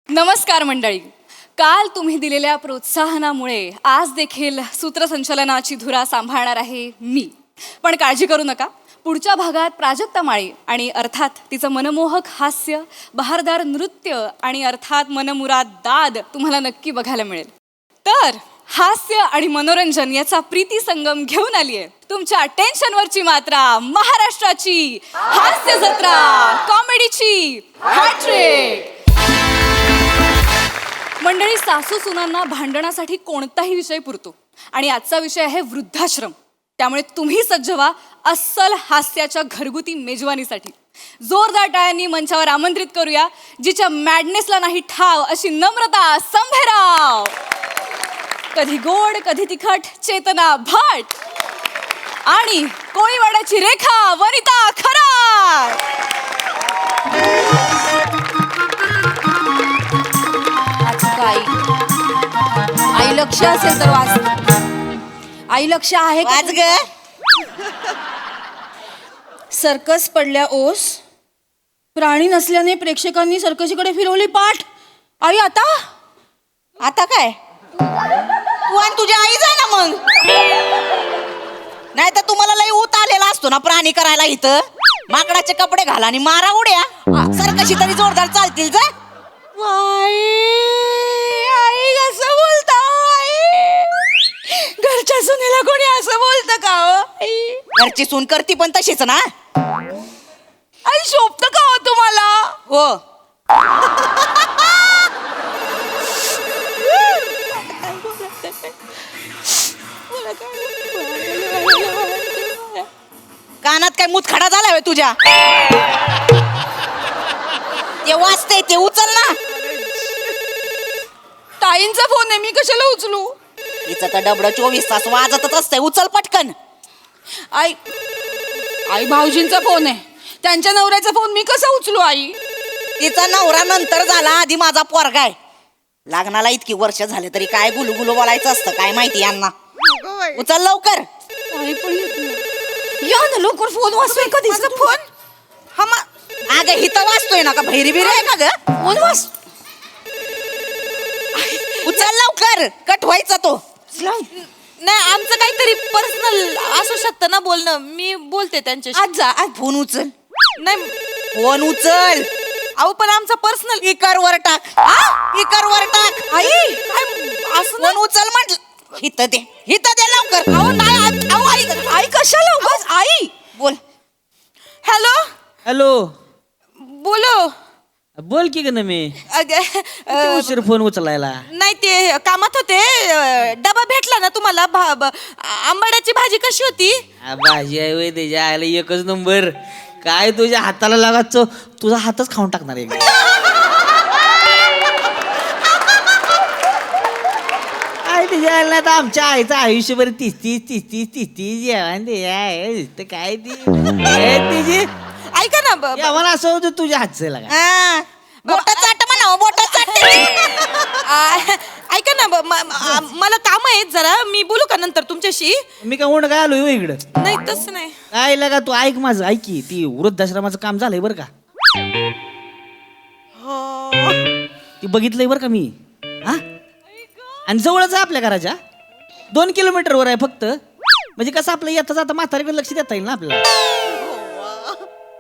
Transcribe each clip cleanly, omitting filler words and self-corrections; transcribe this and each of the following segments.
नमस्कार मंडळी. काल तुम्ही दिलेल्या प्रोत्साहनामुळे आज देखील सूत्रसंचलनाची धुरा सांभाळणार आहे मी. पण काळजी करू नका, पुढच्या भागात प्राजक्ता माळी आणि अर्थात तिचं मनमोहक हास्य, बहारदार नृत्य आणि अर्थात मनमुराद दाद तुम्हाला नक्की बघायला मिळेल. तर हास्य आणि मनोरंजन याचा प्रीती संगम घेऊन आली आहे तुमच्या टेन्शनवरची मात्रा, महाराष्ट्राची हास्य जत्रा, कॉमेडीची हॅट्रिक. मंडळी, सासू सुनांना भांडणासाठी कोणताही विषय पुरतो आणि आजचा विषय आहे वृद्धाश्रम. त्यामुळे तुम्ही सज्ज व्हा अस्सल हास्याच्या घरगुती मेजवानीसाठी. जोरदार टाळ्यांनी मंचावर आमंत्रित करूया जिच्या मॅडनेसला नाही ठाव अशी नम्रता संभेराव, कधी गोड कधी तिखट चेतना भाट आणि कोळीवाड्याची रेखा वनिता खरात. आई लक्ष असेल तर वाच. आई लक्ष आहे का? वाच ग. सर्कस पडल्या ओस, प्राणी नसल्याने प्रेक्षकांनी सर्कशीकडे फिरवली पाठ. आई आता काय तू आणि तुझी आई जा ना मग. नाही तर तुम्हाला लई ऊत आलेला असतो ना प्राणी करायला. इथं माकडाचे कपडे घाला आणि मारा उड्या. सरकशी तरी जोरदार चालतील जा. आई कसं बोलता? घरच्या सुनेला कोणी असं बोलतं का हो? घरची सून करती पण तशीच ना. आई शोभत का हो तुम्हाला? हो. कानात काय मुतखडा झाला होय तुझ्या? ते वाचते ते उचल ना. ताईंचा फोन आहे, मी कशाला उचलू? तिचं तर डबडं 24 तास वाजतच असतंय. उचल पटकन. आई आई भाऊजींचा फोन आहे, त्यांच्या नवऱ्याचा फोन मी कसा उचलू? आई तिचा नवरा नंतर झाला, आधी माझा पोरगा आहे. लग्नाला इतकी वर्ष झाले तरी काय गुलुगुलू बोलायचं असतं काय माहिती यांना. उचल लवकर. आई पण येत नाही. या ना लवकर, फोन वाजतोय. कधीचा फोन? हा अगं हिथं वाचतोय ना का भैरी बिरी आहे का ग? फोन वाज. उचल लवकर, कट व्हायचा तो. नाही, आमचं काहीतरी पर्सनल असू शकतं ना बोलणं. मी बोलते त्यांच्याशी. आज जा, आज फोन उचल. नाही, फोन उचल. अहो पण आमचा पर्सनल. इकर वर टाक. इकर वर टाक. आई काय असं फोन उचल म्हटलं. हिथं दे लवकर. अहो नाही, अहो आई आई कशाला उगाच? आई बोल. हॅलो हॅलो, बोलो. बोल की ग मी. किती उशीर फोन उचलायला? नाही, ते कामात होते. डबा भेटला ना तुम्हाला? आंबाड्याची भाजी कशी होती? भाजी आहे वय त्याच्या आयला एकच नंबर. काय तुझ्या हाताला लागायचं, तुझा हातच खाऊन टाकणार आहे. काय तुझ्या आयला तर आमच्या आईचं आयुष्यभर 30 जेवण ते काय तिची ऐका ना जेवण असं होतं तुझ्या हातचं लागा. हा, बोटा चाट म्हणा, बोटा चाट. ऐका ना मला काम आहेत जरा. मी बोलू का नंतर तुमच्याशी? मी काय उंड काय आलोय इकडं? नाही तसं नाही. काय लागा तू ऐक माझं, ऐक की. ती वृद्धाश्रमाचं काम झालंय बरं का. ती बघितलंय बरं का मी. हा, आणि जवळच आहे आपल्या घराच्या. 2 किलोमीटरवर आहे फक्त. म्हणजे कसं आपलं येता जाता म्हातारीकडे लक्ष देता येईल ना आपल्याला.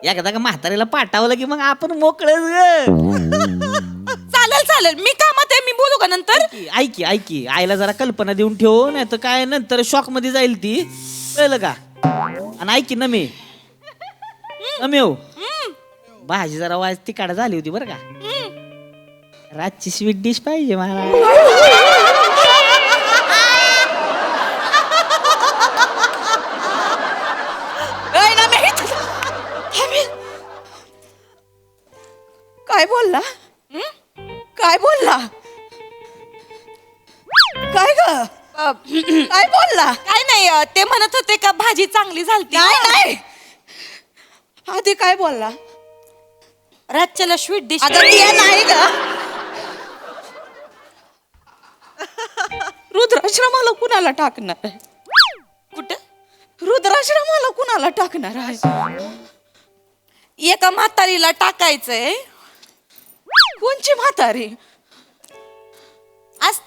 एकदा का म्हातारीला पाठवलं की मग आपण मोकळच. चालेल, मी कामात आहे. मी बोलू का नंतर? ऐक की आईला जरा कल्पना देऊन ठेव, नाही तर काय नंतर शॉक मध्ये जाईल ती. कळलं का? आणि ऐक की नमे हो, भाजी जरा वाज तिकाड झाली होती बरं का. रातची स्वीट डिश पाहिजे मला. काय बोलला? काय बोलला? काय ग? काय बोलला? काय नाही, ते म्हणत होते का भाजी चांगली झालती. नाही, आधी काय बोलला? रातच्याला स्वीट डिश. अगं ती नाही ग. रुद्राश्रमाला कुणाला टाकणार आहे? कुठं? रुद्राश्रमाला कुणाला टाकणार आहे? एका म्हातारीला टाकायचंय. कोणची म्हातारी?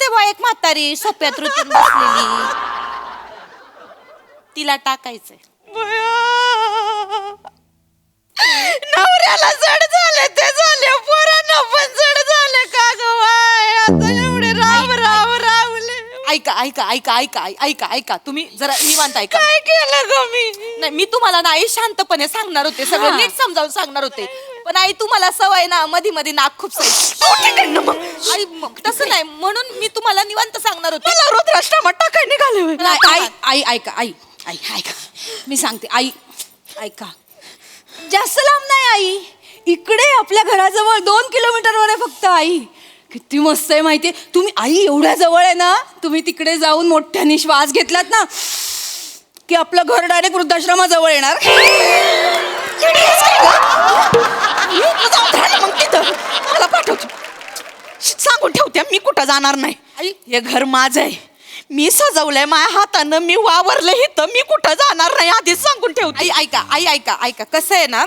असते बा एक म्हातारी सोप्यात रुतून बसलेली, तिला टाकायचंय. नवऱ्याला जड झाले ते झाले, पोरांना पण जड झाले का ग बाय? आता एवढे राम राम रावले. ऐका ऐका ऐका ऐका ऐका ऐका, तुम्ही जरा निवांत ऐका. काय केलं ग मी? नाही, मी तुम्हाला नाही शांतपणे सांगणार होते, सगळं नीट समजावून सांगणार होते, पण आई तुम्हाला सवय ना मध्ये मध्ये नाक खूप आई, मग तसं नाही म्हणून मी तुम्हाला निवांत सांगणार होते. रुद्राष्ट्रामात टाकाय निघाले. नाही, आई आई ऐका आई आई ऐका, मी सांगते आई ऐका, जास्त लांब नाही आई, इकडे आपल्या घराजवळ 2 किलोमीटरवर आहे फक्त. आई किती मस्त आहे माहितीये तुम्ही, आई एवढ्या जवळ आहे ना, तुम्ही तिकडे जाऊन मोठ्याने श्वास घेतलात ना की आपलं घर डायरेक्ट वृद्धाश्रमाजवळ येणार. मग तिथं मला पाठवतो, सांगून ठेवते मी कुठं जाणार नाही. आई, हे घर माझं आहे, मी सजवलंय माझ्या हातानं, मी वावरलं इथं, मी कुठं जाणार नाही, आधीच सांगून ठेवते. आई ऐका आई ऐका ऐका, कसं आहे ना,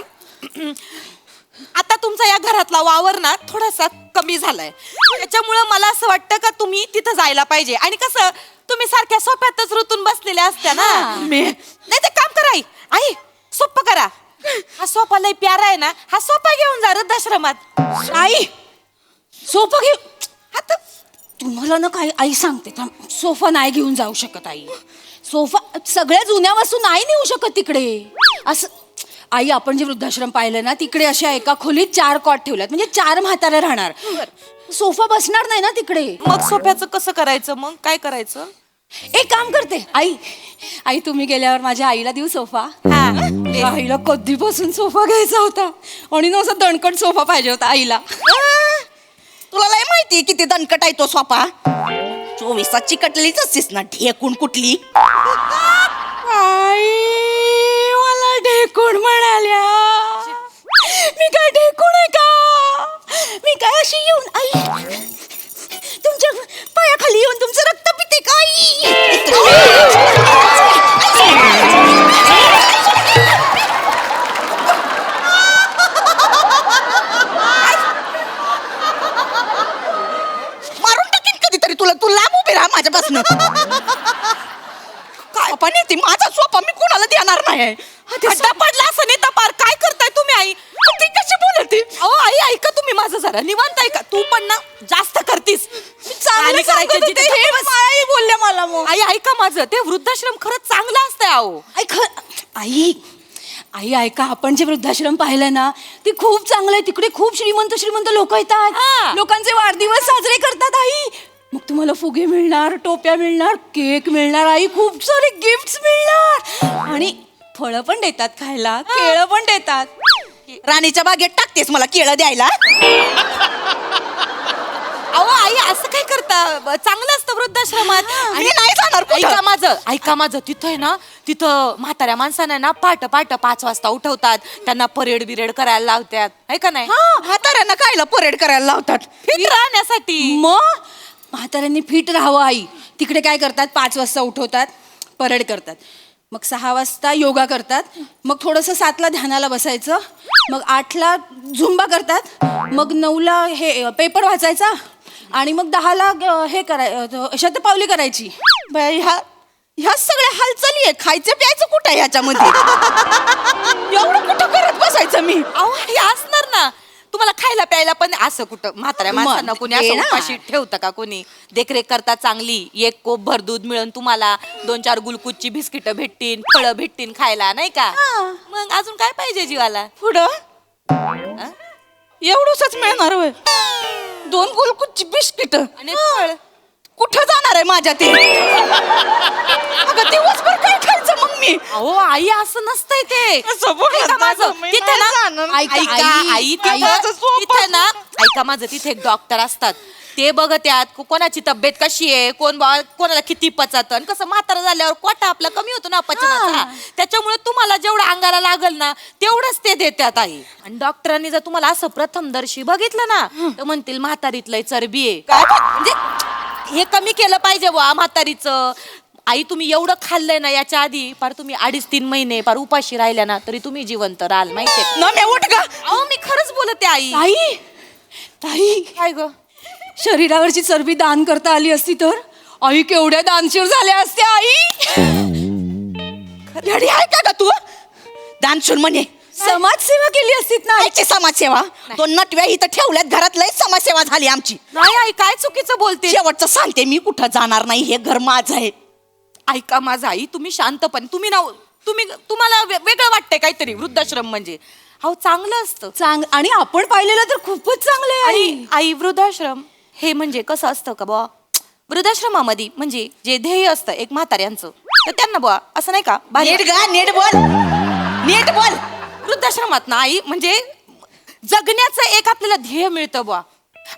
आता तुमचा या घरातला वावर ना थोडासा कमी झालाय, त्याच्यामुळं मला असं वाटतं का तुम्ही तिथं जायला पाहिजे. आणि कसं तुम्ही सारख्या सोप्यातच रुतून बसलेल्या असत्या ना, नाही ते काम करा आई, आई सोपं करा, हा सोफा लय प्यारा आहे ना, हा सोफा घेऊन जा वृद्धाश्रमात. आई सोफा घेऊ आता, तुम्हाला ना काही आई सांगते थांब, सोफा नाही घेऊन जाऊ शकत आई, सोफा सगळ्या जुन्या वस्तू नाही नेऊ शकत तिकडे. असं आई, आपण जे वृद्धाश्रम पाहिलं ना, तिकडे अशा एका खोलीत 4 कॉट ठेवल्यात, म्हणजे 4 म्हातारे राहणार, सोफा बसणार नाही ना तिकडे. मग सोफ्याचं कसं करायचं, मग काय करायचं? एक काम करते आई, आई तुम्ही गेल्यावर माझ्या आईला देऊ सोफा. माझ्या आईला कधीपासून सोफा घ्यायचा होता आणि ना असा दणकट सोफा पाहिजे होता आईला. तुला लय माहिती किती दणकट आहे तो सोपा, 24 चिकटलेलीच असतीस ना, ढेकून कुठली. आई मला ढेकूण म्हणाल्या, मी काय ढेकूण आहे का? मी काय अशी येऊन आई तुमच्या पायाखाली येऊन तुमचं रक्त पिते का मारून टाकीन कधीतरी तुला, तू लांब उभी राहा माझ्यापासून. काय पण येते माझा सोपा मी कुणाला देणार नाही. खड्डा पडला असं नाही तर पार, काय करताय तुम्ही आई? ती कशी बोलते? अहो आई ऐका तुम्ही माझं जरा निवांत ऐका, तू पण ना जास्त करतीस. चांगलं करायचं सांगत जिथे होते, हे बस. आई बोलल्या मला मग. आई ऐका माझं, ते वृद्धाश्रम खरंच चांगलं असतंय अहो. आई आई ऐका, आपण जे वृद्धाश्रम पाहिलं ना, ते खूप चांगलं आहे. तिकडे खूप श्रीमंत श्रीमंत लोक येतात, हा. लोकांचे वाढदिवस साजरे करतात आई. मग तुम्हाला फुगे मिळणार, टोप्या मिळणार, केक मिळणार आई, खूप सारे गिफ्ट्स मिळणार आणि फळं पण देतात खायला, केळं पण देतात. राणीच्या बागेत टाकतेस मला केळं द्यायला? अहो आई असं काय करता, चांगलं असतं वृद्धाश्रमात. मी नाही जाणार कुठं. ऐका माझं तिथं आहे ना, तिथं म्हाताऱ्या माणसांना ना पाट 5 वाजता उठवतात, त्यांना परेड बिरेड करायला लावतात, आहे का नाही? म्हाताऱ्यांना कायला परेड करायला लावतात? फिट राहण्यासाठी. मग म्हाताऱ्यांनी फिट राहावं आई. तिकडे काय करतात, 5 वाजता उठवतात, परेड करतात, मग 6 वाजता योगा करतात, मग थोडंसं 7ला ध्यानाला बसायचं, मग 8ला झुंबा करतात, मग 9ला हे पेपर वाचायचा आणि मग 10ला हे शतपावली करायची. बाई, ह्या सगळ्या हालचाली आहे, खायचं प्यायचं कुठं आहे ह्याच्यामध्ये? एवढं कुठं करत बसायचं मी? अहो हे असणार ना, तुम्हाला खायला प्यायला पण असं कुठं म्हाताऱ्या मग माणसांना कोणी असं येणार. उपाशी ठेवतं का कोणी? देखरेख करता चांगली, 1 कोप भर दूध मिळून तुम्हाला 2-4 गुलकुच्ची बिस्किट भेटतील, फळं भेटतील खायला, नाही का? मग अजून काय पाहिजे जीवाला? पुढं एवढंच मिळणार होय? 2 गुलकुच्ची बिस्किट आणि फळ कुठं जाणार आहे माझ्या ते? अगं दिवसभर काय खायचं मग मी? अहो आई असं नसतंय ते. असं बोलत ऐका नाही माझं, गं, मी तिथे ना नाही जाणार. ऐका ऐका, आई आई, तिथे ना ऐका माझं, तिथे एक डॉक्टर असतात, ते बघत्यात कोणाची तब्येत कशी आहे, कोणाला किती पचत, आणि कसं म्हातारा झाल्यावर कोटा आपला कमी होतो ना पचनाचा, त्याच्यामुळे तुम्हाला जेवढं अंगाला लागल ना तेवढंच ते देतात आई. आणि डॉक्टरांनी जर तुम्हाला असं प्रथमदर्शी बघितलं ना, तर म्हणतील म्हातारीत लय चरबी आहे, म्हणजे हे कमी केलं पाहिजे वा म्हातारीचं. आई तुम्ही एवढं खाल्लंय ना याच्या आधी, पार तुम्ही 2.5-3 महिने पार उपाशी राहिल्या ना तरी तुम्ही जिवंत राहाल, माहितीये? ना मी उठ गा. अहो मी खरंच बोलते आई. ताई ताई काय ग? शरीरावरची चरबी दान करता आली असती तर आई केवढ्या दानशूर झाल्या असत्या आई. येडी आहे का ग तू दानशूर म्हणे समाजसेवा केली असतीत ना. आईची समाजसेवा दोन नटव्या इथं ठेवल्यात घरात लय समाजसेवा झाली आमची. नाही आई काय चुकीचं बोलते. शेवटचं सांगते मी कुठं जाणार नाही हे घर माझं आहे. ऐका माझा आई तुम्ही शांतपणे तुम्हाला वेगळं वाटतंय काहीतरी वृद्धाश्रम म्हणजे अहो चांगलं असतं. आणि आपण पाहिलेलं तर खूपच चांगलं आहे आई. आणि आई वृद्धाश्रम हे म्हणजे कसं असतं का बुवा वृद्धाश्रमामध्ये म्हणजे जे ध्येय असतं एक म्हाताऱ्यांचं तर त्यांना बुवा असं नाही का नीट गा नीट बोल नीट बोल. वृद्धाश्रमात ना आई म्हणजे जगण्याचं एक आपल्याला ध्येय मिळतं बुवा.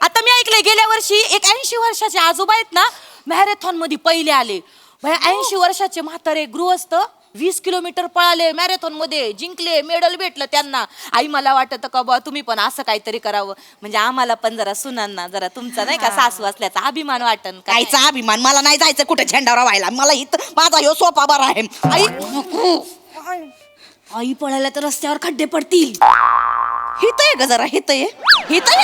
आता मी ऐकलंय गेल्या वर्षी एक 80 वर्षाचे आजोबा आहेत ना मॅरेथॉन मध्ये पहिले आले. 80 वर्षाचे म्हातारे गृहस्थ 20 किलोमीटर पळाले मॅरेथॉन मध्ये जिंकले मेडल भेटलं त्यांना. आई मला वाटतं का बुवा तुम्ही पण असं काहीतरी करावं म्हणजे आम्हाला पण जरा सुनांना जरा तुमचा नाही का सासू असल्याचा अभिमान वाटन का. कायचा अभिमान मला नाही जायचं कुठे झेंडावर व्हायला मला इथं माझा ह्यो सोपा बरा आहे. आई नको आई पळायला तर रस्त्यावर खड्डे पडतील. हित आहे ग जरा हित आहे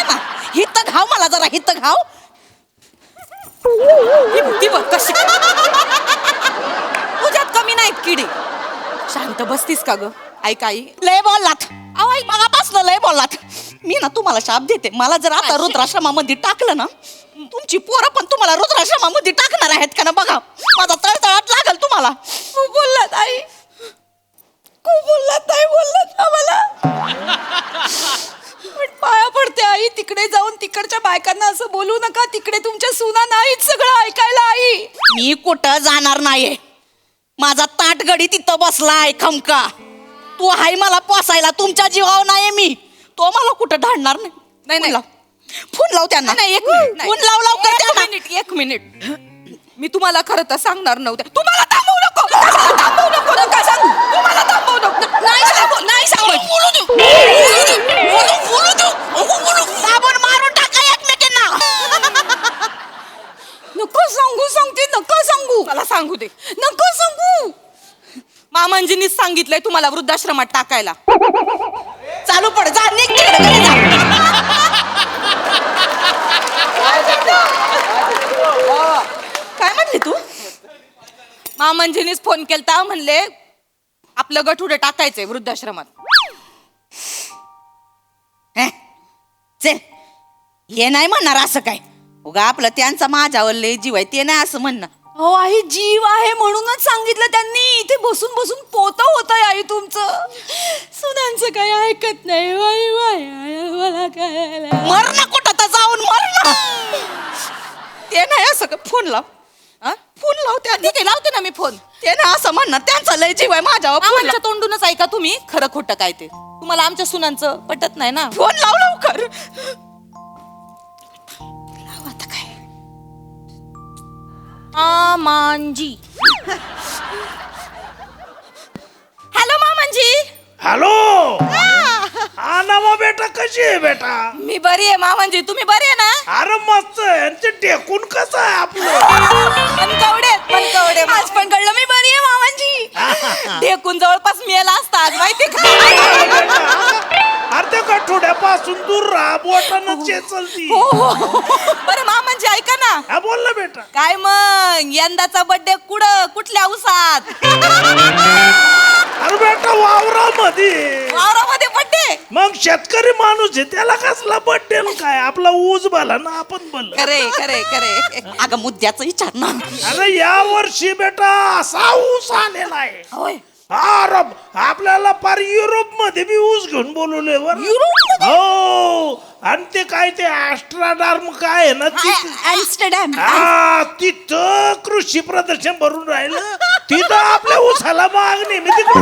ना हित घाव मला जरा हित घाव. ती बघ कशी तुझ्यात कमी नाहीत किडे. शांत बसतीस का ग. ऐक आई लय बोललात अहो आई मगापासनं लय बोललात. मी ना तुम्हाला शाप देते मला जर आता रुद्राश्रमामध्ये टाकलं ना तुमची पोरं पण तुम्हाला रुद्राश्रमामध्ये टाकणार आहेत का ना बघा माझा तळतळाट लागल तुम्हाला. खूप बोललात आई खूप बोललात नाही बोललात ना मला. पण पाया पडते आई तिकडे जाऊन तिकडच्या बायकांना असं बोलू नका. तिकडे तुमच्या सुना नाहीत सगळं ऐकायला आई. मी कुठं जाणार नाहीये माझा ताटगडी तिथं बसलाय खमका. तू हाय मला पोसायला तुमच्या जीवावर नाहीये मी तो मला कुठं ढाळणार नाही. नाही. फोन लाव त्यांना नाही, एक मिनिट, नाही. फोन लाव लवकर त्यांना. एक मिनिट मी तुम्हाला खरं तर सांगणार नव्हते. तुम्हाला थांबवू नको थांबवू नको नका सांगू. तुम्हाला थांबवू नको नाही सांगू साबण मारून टाका एकमेकांना. नको सांगू सांगते नको सांगू मला सांगू दे. नको सांगू. मामांजीनीच सांगितलंय तुम्हाला वृद्धाश्रमात टाकायला. चालू पड जा निघ तिकडे घरी जा. काय म्हणली तू मामांजीनीच फोन केलता म्हणले आपलं गठुडं टाकायचंय वृद्धाश्रमात. हे, चल हे नाही म्हणणार असं काय उगा आपलं त्यांचा माझ्यावर लय जीव आहे ते नाही असं म्हणणं. हो आई जीव आहे म्हणूनच सांगितलं त्यांनी. इथे बसून बसून पोत होत आई तुमचं. सुनांचं काही ऐकत नाही बाई बाई मला काय. मर ना कुठं तर जाऊन मर ना. ते नाही असं का फोन लाव हा? फोन लाव त्या ठीक आहे लावते ना मी फोन. ते नाही असं म्हणणार त्यांचा लय जीव आहे माझ्यावर. फोन आमच्या तोंडूनच ऐका तुम्ही खरं खोटं काय ते. तुम्हाला आमच्या सुनांचं पटत नाही ना. फोन लाव लवकर. लाव आता काय मामांजी हॅलो मामांजी. हॅलो हा नवा बेटा कशी आहे बेटा. मी बरी आहे मामांजी तुम्ही बरी आहे ना. अरे मस्त आहे ते टेकून कसं आहे आपलं. मनकवडे आज पण कळलं मी बरी आहे मामांजी. ढेकून जवळपास मिळाला असता आज माहिती का. अरे त्या गठोड्यापासून दूर राहा बोटानं चेचलती. बरं मामांजी ऐका ना. हा बोल ना बेटा. काय मग यंदाचा बर्थडे कुठल्या उसात. अरे बेटा वावरामध्ये वावरामध्ये बर्थडे. मग शेतकरी माणूस आहे त्याला कसला बड्डे काय आपला ऊस भला ना आपण भल. खरे अगं मुद्द्याचं विचार ना. अरे या वर्षी बेटा असा ऊस आलेला आहे. होय अरे आपल्याला पार युरोप मध्ये बी ऊस घेऊन बोलवले बर. हो आणि ते काय ते ऍस्ट्राडार्म काय आहे ना ॲम्स्टरडॅम. हा तिथं कृषी प्रदर्शन भरून राहिलं तिथं आपल्या ऊसाला मागणी मी तिकडे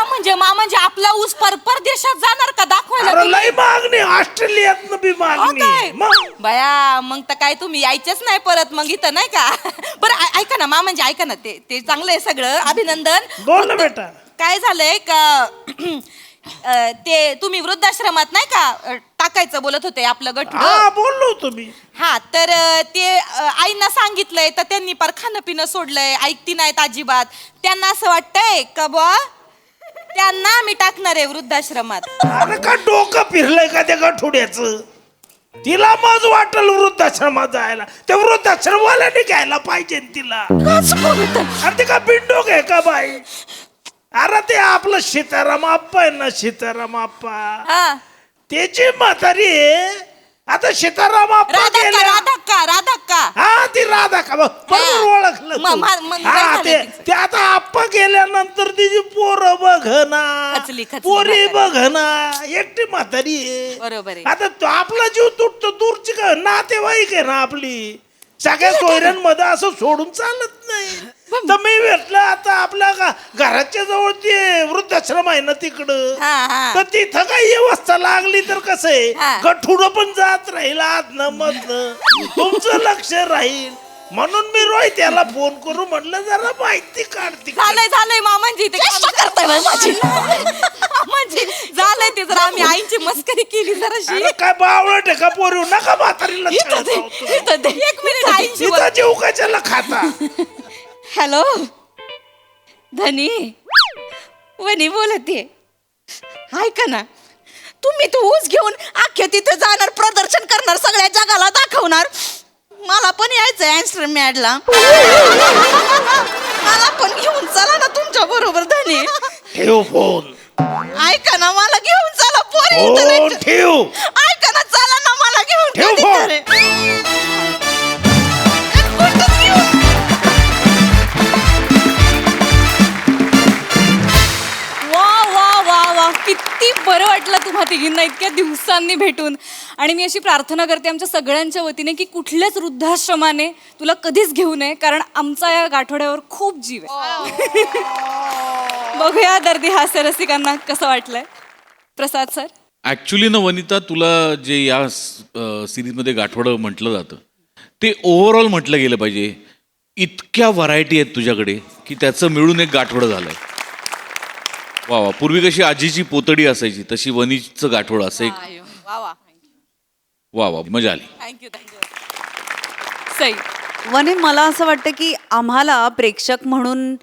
म्हणजे मामांजी आपला ऊस परदेशात जाणार का दाखवायला. अरे लय मागणी ऑस्ट्रेलियात बी हो मागणी काय? मग बया मग तर काय तुम्ही यायचेच नाही परत मग इथं नाही का. बरं ऐका ना मामांजी ऐका ना ते चांगलं आहे सगळं अभिनंदन. बोल ना बेटा. काय झालंय का ते तुम्ही वृद्धाश्रमात नाही का टाकायचं बोलत होते आपलं हा गठुडं. बोललो होतो मी. हा तर ते आईंना सांगितलंय तर त्यांनी पार खाणं पिणं सोडलंय ऐकती नाहीत अजिबात. त्यांना असं वाटतंय का बुवा त्यांना आम्ही टाकणार आहे वृद्धाश्रमात. अरे का डोकं फिरलंय का त्या गठुड्याचं? तिला मज वाटल वृद्धाश्रमात जायला, त्या वृद्धाश्रमवाल्याने घ्यायला पाहिजे ना तिला. अरे ते का बिंडोक आहे का बाई? अरे ते आपलं सीताराम आप्पा आहे ना, सीताराम आप्पा, हा त्याची म्हातारी आहे. आता सीताराम आप्पा राधा गेल्या. राधा हा ती राधा का बरोबर ओळखलं तू. हा ते आता आप्पा गेल्यानंतर तिची पोरं बघना, खचली पोरी म्हातारी. बघना, एकटी म्हातारी आहे. बरोबर आहे. आता तो आपला जीव तुटतो, दूरची का नातेवाईक आहे ना आपली, सगळ्या सोयऱ्यांमध्ये असं सोडून चालत नाही. तर मी भेटलं आता आपल्या घराच्या जवळ ते वृद्धाश्रम आहे ना तिकडं, हा, हा. तर तिथं काही व्यवस्था लागली तर कसं हा. आहे, गठुडं पण जात राहील आतनं मधनं, तुमचं लक्ष राहील. म्हणून मी रोहित याला फोन करू म्हणलं जरा माहिती काढते. झालंय मामांजी ते करताय बाई माझी. मामांजी झालंय ते, जरा आम्ही आईची मस्करी केली जराशी. अरे काय बावळट आहे का पोरी, नका म्हातारीला छळता हो तुम्ही. एक मिनिट आईची तिचा जीव कशाला खाता? हॅलो धनी, वनी बोलते. ऐका ना, तुम्ही तो ऊस घेऊन अख्ख्या तिथे जाणार, प्रदर्शन करणार, सगळ्या जगाला दाखवणार. मला पण यायचंय ॲम्स्टरडॅमला. मला पण घेऊन चला ना तुमच्या बरोबर धनी. ठेव फोन, ऐका ना, मला घेऊन चला पोरी फोन इथं. ठेव. ऐका ना, चला ना मला घेऊन ठेव कधीतरी. कुठंच घेऊन. वा वा वा वा, किती बरं वाटलं तुम्हा तिघींना इतक्या दिवसांनी भेटून. आणि मी अशी प्रार्थना करते आमच्या सगळ्यांच्या वतीने की कुठल्याच वृद्धाश्रमाने तुला कधीच घेऊ नये, कारण आमचा या गाठोड्यावर खूप जीव आहे. बघूया दर्दी हास्य रसिकांना कसं वाटलंय. प्रसाद सर. ॲक्च्युली ना वनिता, तुला जे या सिरीजमध्ये गाठोडं म्हटलं जातं ते ओव्हरऑल म्हटलं गेलं पाहिजे. इतक्या व्हरायटी आहेत तुझ्याकडे की त्याचं मिळून एक गाठोडं झालंय. वा वा. पूर्वी कशी आजीची पोतडी असायची, तशी वनीचं गाठोडं असं एक. वा वा, वा वा, मजा आली. थँक्यू. सई. वने, मला असं वाटतं की आम्हाला प्रेक्षक म्हणून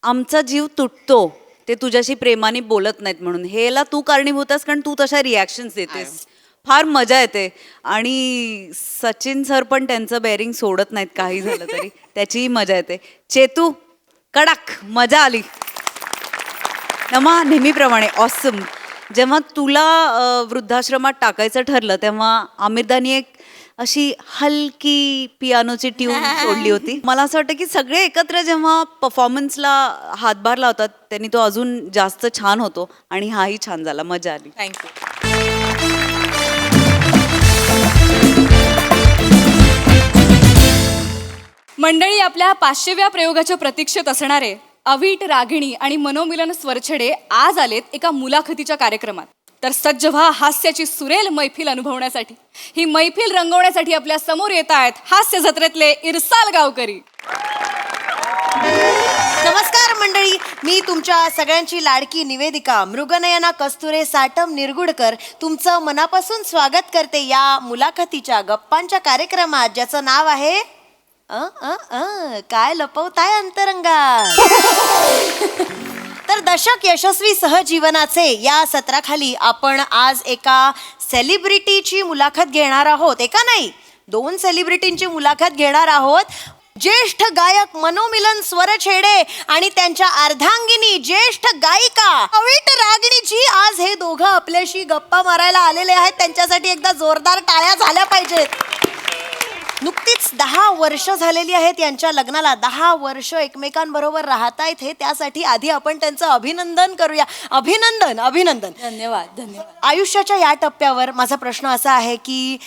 आमचा जीव तुटतो ते तुझ्याशी प्रेमाने बोलत नाहीत म्हणून. हेला तू कारणीभूत आहेस, कारण तू तशा रिॲक्शन्स देतेस. फार मजा येते. आणि सचिन सर पण त्यांचं बेअरिंग सोडत नाहीत काही झालं तरी, त्याचीही मजा येते. चेतू कडक, मजा आली. नमा नेहमीप्रमाणे ऑसम. जेव्हा तुला वृद्धाश्रमात टाकायचं ठरलं तेव्हा आमिरदानी एक अशी हलकी पियानोची ट्यून सोडली होती. मला असं वाटतं की सगळे एकत्र जेव्हा परफॉर्मन्सला हातभार लावतात त्यांनी तो अजून जास्त छान होतो. आणि हाही छान झाला, मजा आली. थँक्यू. मंडळी, आपल्या 500व्या प्रयोगाच्या प्रतीक्षेत असणारे अवीट, रागिणी आणि मनोमिलन स्वरछडे आज आलेत एका मुलाखतीच्या कार्यक्रमात. तर सज्ज व्हा हास्याची सुरेल मैफिल अनुभवण्यासाठी. ही मैफिल रंगवण्यासाठी आपल्या समोर येत आहेत हास्य जत्रेतले इरसाल गावकरी. नमस्कार मंडळी, मी तुमच्या सगळ्यांची लाडकी निवेदिका मृगनयना कस्तुरे साटम निरगुडकर तुमचं मनापासून स्वागत करते या मुलाखतीच्या गप्पांच्या कार्यक्रमात, ज्याचं नाव आहे काय लपवताय अंतरंगात. तर दशक यशस्वी सहजीवनाचे या सत्राखाली आपण आज एका सेलिब्रिटीची मुलाखत घेणार आहोत. एका नाही, 2 सेलिब्रिटींची मुलाखत घेणार आहोत. ज्येष्ठ गायक मनोमिलन स्वरछेडे आणि त्यांच्या अर्धांगिनी ज्येष्ठ गायिका अवीट रागिणीजी आज हे दोघं आपल्याशी गप्पा मारायला आलेले आहेत. त्यांच्यासाठी एकदा जोरदार टाळ्या झाल्या पाहिजेत. नुकतीच 10 वर्ष झालेली आहेत यांच्या लग्नाला. 10 वर्ष एकमेकांबरोबर राहतायत हे, त्यासाठी आधी आपण त्यांचं अभिनंदन करूया. अभिनंदन अभिनंदन. धन्यवाद धन्यवाद. आयुष्याच्या या टप्प्यावर माझा प्रश्न असा आहे की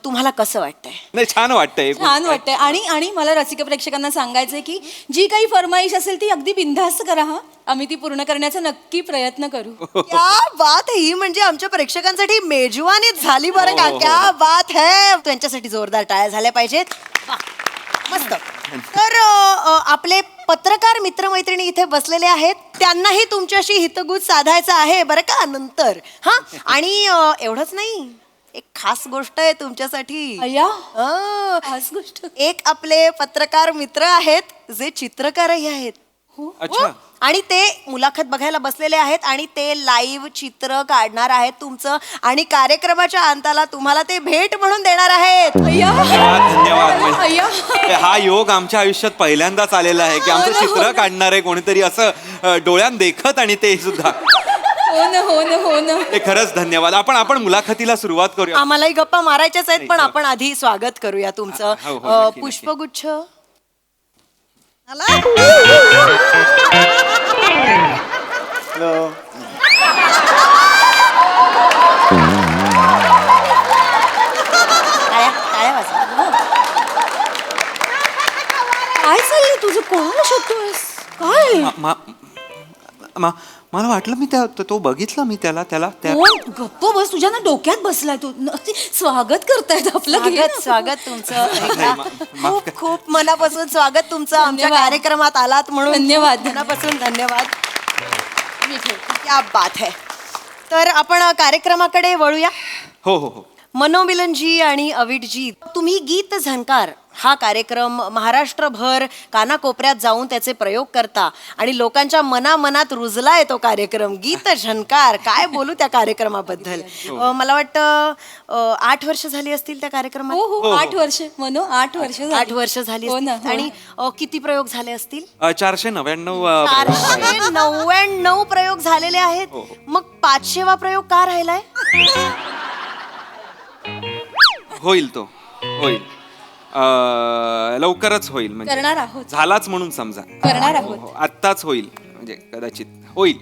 तुम्हाला कसं वाटतंय? नाही, छान वाटतंय. छान वाटतंय. आणि मला रसिक प्रेक्षकांना सांगायचंय की जी काही फरमाईश असेल ती अगदी बिनधास्त करा. हा, आम्ही ती पूर्ण करण्याचा नक्की प्रयत्न करू. क्या बात है, ही म्हणजे आमच्या प्रेक्षकांसाठी मेजवानीच झाली बरं का. क्या बात है. त्यांच्यासाठी जोरदार टाळ्या झाल्या पाहिजेत. वा, मस्त. तर आपले पत्रकार मित्रमैत्रिणी इथे बसलेले आहेत, त्यांनाही तुमच्याशी हितगुज साधायचं आहे बरं का नंतर. हा, आणि एवढंच नाही, एक खास गोष्ट आहे तुमच्यासाठी. खास गोष्ट. एक आपले पत्रकार मित्र आहेत जे चित्रकारही आहेत. अच्छा. आणि ते मुलाखत बघायला बसलेले आहेत आणि ते लाईव्ह चित्र काढणार आहेत तुमचं आणि कार्यक्रमाच्या अंताला तुम्हाला ते भेट म्हणून देणार आहेत. धन्यवाद. अय्या. हा योग आमच्या आयुष्यात पहिल्यांदाच आलेला आहे की आमचं चित्र काढणार आहे कोणीतरी असं डोळ्यात देखत आणि ते सुद्धा. हो ना हो ना हो ना. ते खरंच धन्यवाद. आपण मुलाखतीला सुरुवात करूया. आम्हालाही गप्पा मारायच्याच आहेत पण आपण आधी स्वागत करूया तुमचं. हो, हो, नक्की, पुष्पगुच्छ टाळ्या वाजवा. काय चाललंय तुझं? कोणाला शोधतोयस? काय मला वाटलं मी तो बघितलं मी त्याला कोण? गप्प बस, तुझ्या ना डोक्यात बसलाय तू. स्वागत करतायत आपलं. घे ना. स्वागत तुमचं. खूप खूप मनापासून स्वागत तुमचं. आमच्या धन्यवाद. कार्यक्रमात आलात म्हणून धन्यवाद. मनापासून धन्यवाद. क्या बात है. तर आपण कार्यक्रमाकडे वळूया. हो हो हो. मनोमिलनजी आणि अविटजी, तुम्ही गीत झणकार हा कार्यक्रम महाराष्ट्रभर कानाकोपऱ्यात जाऊन त्याचे प्रयोग करता आणि लोकांच्या मनामनात रुजलाय तो कार्यक्रम गीत झणकार. काय बोलू त्या कार्यक्रमाबद्दल. मला वाटतं 8 वर्ष झाली असतील त्या कार्यक्रमात. हो हो 8 वर्ष म्हणू 8 वर्ष झाली. 8 वर्ष झाली हो ना, असतील. हो. आणि किती प्रयोग झाले असतील? 499 499 प्रयोग झालेले आहेत. मग 500वा प्रयोग का राहिलाय? होईल लवकरच होईल म्हणजे करणार आहोत. झालाच म्हणून समजा. करणार आहोत. आत्ताच होईल म्हणजे कदाचित होईल.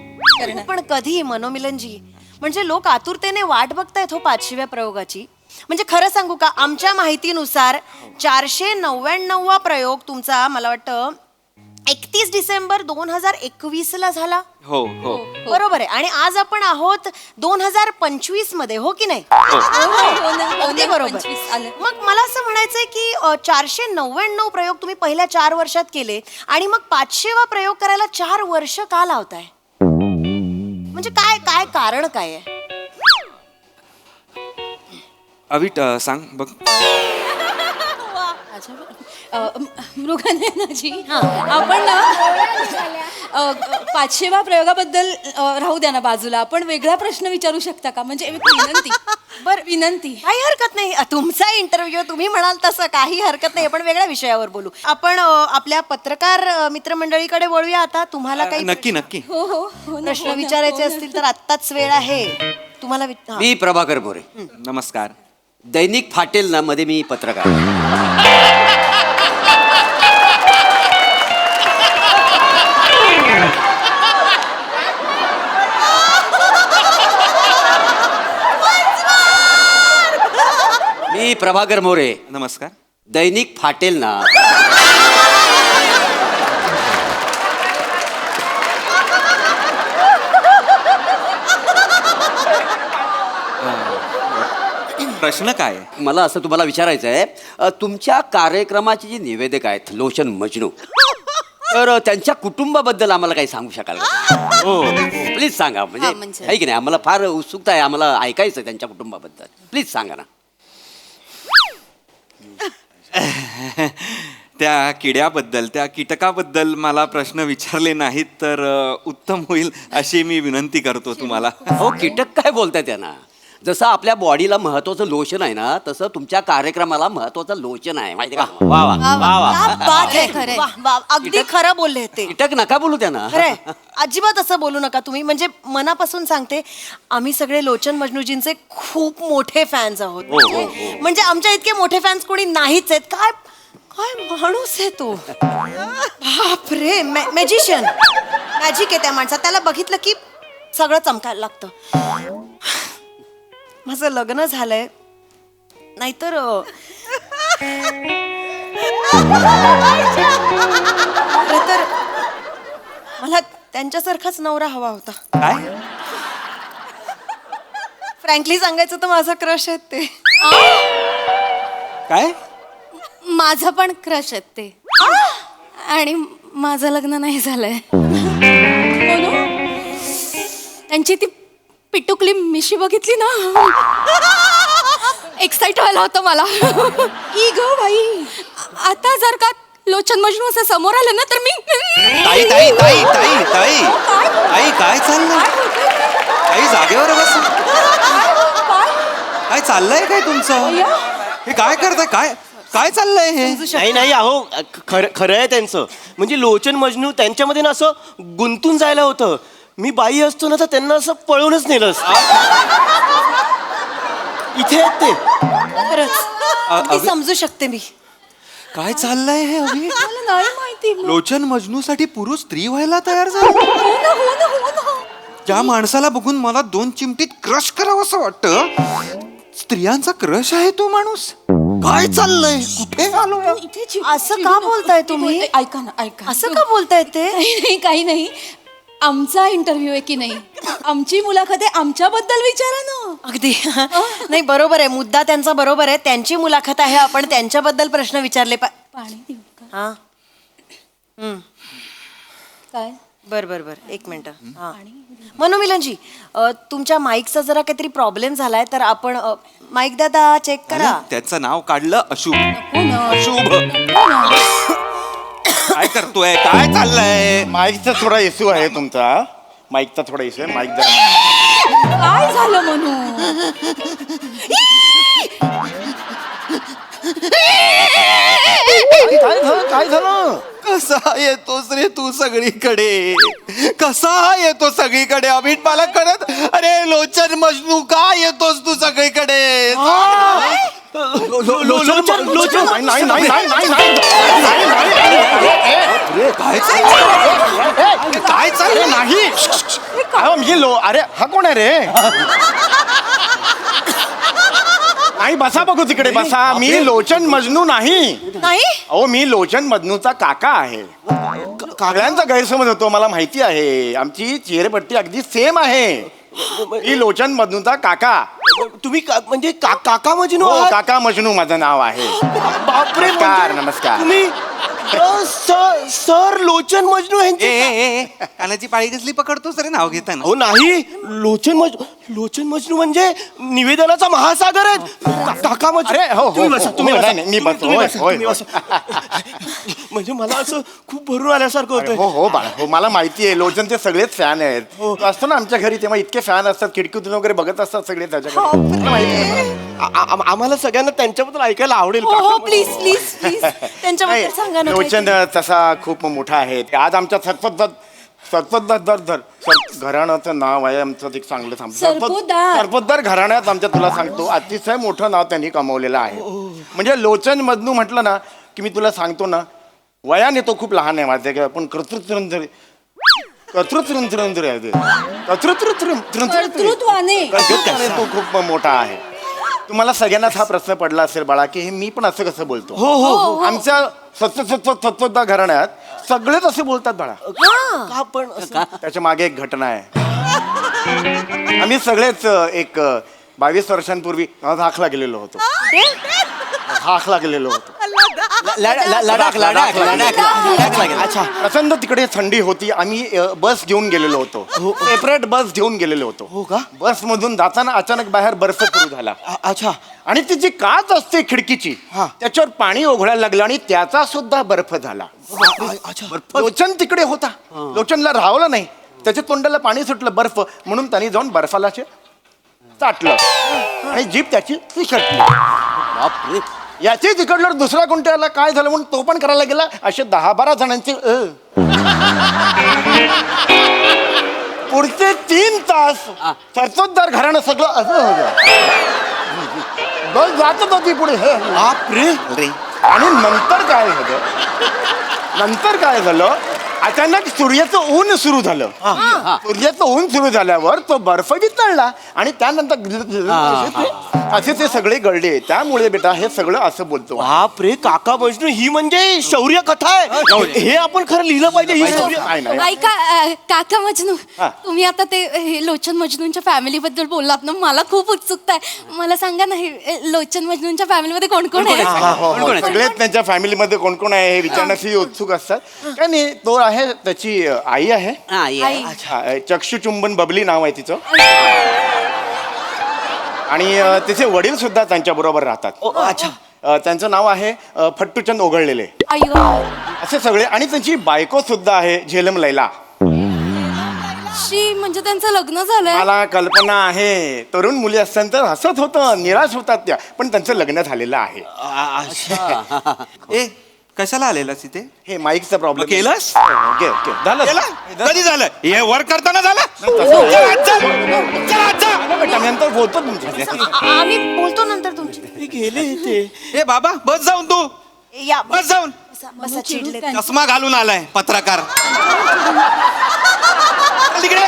पण कधी मनोमिलनजी? म्हणजे लोक आतुरतेने वाट बघतायत हो 500व्या प्रयोगाची. म्हणजे खरं सांगू का, आमच्या माहितीनुसार 499वा प्रयोग तुमचा मला वाटतं 31 डिसेंबर 2021 ला झाला. हो हो. बरोबर आहे. आणि आज आपण आहोत 2025 मध्ये, हो की नाही? अगदी बरोबर. 25 आलं. मग मला असं म्हणायचंय की 499 प्रयोग तुम्ही पहिल्या 4 वर्षात केले आणि मग 500वा प्रयोग करायला 4 वर्ष का लावताय? म्हणजे काय काय कारण काय आहे? अविट सांग बघ. मृगानयनाजी, आपण ना 500व्या प्रयोगाबद्दल राहू द्या ना बाजूला. आपण वेगळा प्रश्न विचारू शकता का? म्हणजे एक विनंती. बर विनंती. काही हरकत नाही. तुमचा इंटरव्ह्यू, तुम्ही म्हणाल तसं काही हरकत नाही. आपण वेगळ्या विषयावर बोलू. आपण आपल्या पत्रकार मित्रमंडळीकडे वळूया आता. तुम्हाला काही नक्की नक्की. हो हो हो ना, प्रश्न हो ना, विचारायचे हो ना. असतील तर आत्ताच वेळ आहे तुम्हाला. मी प्रभाकर मोरे, नमस्कार. दैनिक फाटेल ना मध्ये मी पत्रकार. मी प्रभाकर मोरे, नमस्कार. दैनिक फाटेल ना. प्रश्न काय आहे? मला असं तुम्हाला विचारायचं आहे, तुमच्या कार्यक्रमाचे जे निवेदक आहेत लोशन मजनू, तर त्यांच्या कुटुंबाबद्दल आम्हाला काही सांगू शकाल का? हो प्लीज सांगा. म्हणजे आहे की नाही, आम्हाला फार उत्सुकता आहे, आम्हाला ऐकायचं आहे त्यांच्या कुटुंबाबद्दल. प्लीज सांगा ना. त्या किड्याबद्दल, त्या कीटकाबद्दल मला प्रश्न विचारले नाहीत तर उत्तम होईल अशी मी विनंती करतो तुम्हाला. हो, कीटक काय बोलताय त्यांना? जसं आपल्या बॉडीला महत्वाचं लोशन आहे ना, तसं तुमच्या कार्यक्रमाला महत्वाचं लोशन आहे, माहिती का? वा वा वा वा. क्या बात आहे. वाह, वाह. अगदी खरं बोलले ते. कीटक नका बोलू त्यांना. खरंय, अजिबात असं बोलू नका तुम्ही. म्हणजे मनापासून सांगते, आम्ही सगळे लोचन मजनूजींचे खूप मोठे फॅन्स आहोत. म्हणजे आमच्या इतके मोठे फॅन्स कोणी नाहीच आहेत. काय काय माणूस आहे तो. बापरे, मॅजिशियन. मॅजिक आहे त्या माणसात. त्याला बघितलं की सगळं चमकायला लागतं. माझं लग्न झालंय, नाहीतर तर मला त्यांच्यासारखाच नवरा हवा होता. काय? फ्रँकली सांगायचं तर माझा क्रश आहेत ते. काय? माझा पण क्रश आहेत ते. आणि माझं लग्न नाही झालंय. त्यांची ती पिटुकली मिशी बघितली ना, एक्साइट व्हायला होतं मला. ई ग बाई. आता जर का लोचन मजनू असं समोर आलं ना तर मी ताई ताई ताई ताई ताई ताई काय चाललंय ताई जागेवर बस काय चाललंय काय तुमचं हे काय करताय काय काय चाललंय हे नाही नाही अहो खरं आहे त्यांचं म्हणजे लोचन मजनू त्यांच्यामध्ये ना असं गुंतून जायला होतं मी बाई असतो ना तर त्यांना असं पळूनच नेलं इथे आहेत ते खरंच मी समजू शकते मी काय चाललंय हे अभि मला नाही माहिती लोचन मजनू साठी पुरुष स्त्री व्हायला तयार झाला ज्या माणसाला बघून मला 2 चिमटीत क्रश करावं असं वाटतं स्त्रियांचा क्रश आहे तो माणूस काय चाललंय कुठे आलो असं का बोलताय तुम्ही ऐका ना ऐका असं का बोलताय ते काही नाही आमचा इंटरव्ह्यू आहे की नाही आमची मुलाखत आहे आमच्याबद्दल विचारा ना अगदी नाही बरोबर आहे मुद्दा त्यांचा बरोबर आहे त्यांची मुलाखत आहे आपण त्यांच्याबद्दल प्रश्न विचारले पाणी देऊ का हा काय बर बर बर एक मिनिट हा मनोमिलनजी तुमच्या माईकचा जरा काहीतरी प्रॉब्लेम झालाय तर आपण माईक दादा चेक करा त्याचं नाव काढलं अशुभ अशुभ काय करतोय काय चाललंय माईकचा थोडा इश्यू आहे तुमचा माईकचा थोडा इश्यू आहे माईक जरा काय झालं म्हणू काय झालं कसा येतोस रे तू सगळीकडे कसा येतो सगळीकडे अमित मला कळत अरे लोचन मजनू का येतोस तू सगळीकडे काय चाललंय नाही अरे हा कोण आहे रे नाही बसा बघू तिकडे बसा मी लोचन मजनू नाही नाही अहो मी लोचन मजनूचा काका आहे सगळ्यांचा गैरसमज होतो मला माहिती आहे आमची चेहरेपट्टी अगदी सेम आहे मी लोचन मजनूचा काका तुम्ही म्हणजे काका मजनू हो आहात? काका मजनू माझं नाव आहे बापरे नमस्कार नमस्कार तुम्ही सर लोचन मजनू यांचे कानाची पाळी कसली पकडतोस रे नाव घेताना हो नाही लोचन मजनू म्हणजे निवेदनाचा महासागर आहे काका मजनू अरे हो तुम्ही बसा, तुम्ही बसा. मी बसतो तुम्ही होय, बसा, होय, तुम्ही होय. बसा. म्हणजे मला असं खूप भरून आल्यासारखं अरे, होतं हो हो बाळा हो मला माहिती आहे लोचनचे सगळेच फॅन आहेत तो असतो ना आमच्या घरी तेव्हा इतके फॅन असतात खिडकीतून वगैरे बघत असतात सगळे त्याच्याकडे मला माहिती आहे. आम्हाला सगळ्यांना त्यांच्याबद्दल ऐकायला आवडेल हो काका हो मजनू. प्लीज प्लीज प्लीज त्यांच्याबद्दल सांगा ना लोचन काहीतरी. तसा खूप मोठा आहे आज आमच्या घराण्याचं नाव आहे आमचं एक चांगलं सरपोतदार. सरपोतदार घराण्यात आमच्या तुला सांगतो अतिशय मोठं नाव त्यांनी कमवलेलं आहे म्हणजे लोचन मजनू म्हटलं ना की मी तुला सांगतो ना वयाने तो खूप लहान आहे माझ्या पण कर्तृत्ववाने तो खूप मोठा आहे तुम्हाला सगळ्यांनाच हा प्रश्न पडला असेल बाळा की हे मी पण असं कसं बोलतो हो आमच्या सत्तोदा घराण्यात सगळेच असे बोलतात बाळा का पण असं? त्याच्या मागे एक घटना आहे आम्ही सगळेच एक 22 वर्षांपूर्वी लडाखला गेलेलो होतो अच्छा प्रचंड तिकडे थंडी होती आम्ही बस घेऊन गेलेलो होतो सेपरेट बस घेऊन गेलेलो होतो हो का? बस मधून जाताना अचानक बाहेर बर्फ सुरू झाला अच्छा आणि ती जी काच असते खिडकीची हा. त्याच्यावर पाणी ओघळायला लागलं आणि त्याचा सुद्धा बर्फ झाला अच्छा लोचन तिकडे होता लोचनला राहवलं नाही त्याच्या तोंडाला पाणी सुटलं बर्फ म्हणून त्यांनी जाऊन बर्फाला चाटलं आणि जीप त्याची तिखटली याची तिकडलं दुसऱ्या कोणत्याला काय झालं म्हणून तो पण करायला गेला असे 10-12 जणांचे पुढचे 3 तास सरतोददार घराणं सगळं असं होतं बस जातच होती पुढे आणि नंतर काय झालं अचानक सूर्याचं ऊन सुरू झालं सूर्याचं ऊन सुरू झाल्यावर तो बर्फ वितळला आणि त्यानंतर असे ते सगळे गळले त्यामुळे बेटा हे सगळं असं बोलतो बापरे काका मजनू ही म्हणजे शौर्य कथा आहे हे आपण खरं लिहिलं पाहिजे ही शौर्य नाही ऐका काका मजनू हा. तुम्ही आता ते हे लोचन मजनूंच्या फॅमिली बद्दल बोललात ना मला खूप उत्सुकता आहे मला सांगा ना हे लोचन मजनूंच्या फॅमिलीमध्ये कोण कोण आहे सगळेच त्यांच्या फॅमिलीमध्ये कोण कोण आहे हे विचारण्यासाठी उत्सुक असतात काय नाही तो आहे त्याची आई आहे आई. अच्छा चक्षुचुंबन बबली नाव आहे तिचं आणि तिचे वडील सुद्धा त्यांच्या बरोबर राहतात. अच्छा. त्यांचं नाव आहे फट्टूचंद ओघळलेले. असे सगळे. आणि त्यांची बायको सुद्धा आहे झेलम लैला. शी म्हणजे त्यांचं लग्न झालंय. मला कल्पना आहे. तरुण मुली असताना तर हसत होतं, निराश होतात त्या, पण त्यांचं लग्न झालेलं आहे. ए कशाला आलेलास इथे? हे माईकचा प्रॉब्लेम केलंस? झालं कधी झालं? हे वर करताना झालं? बेटा, नंतर बोलतो तुमच्या. आम्ही बोलतो नंतर तुमची. गेले ते. ए बाबा बस जाऊन तू. या बस जाऊन. बसा चिडले. चष्मा घालून आलाय पत्रकार. तिकडे.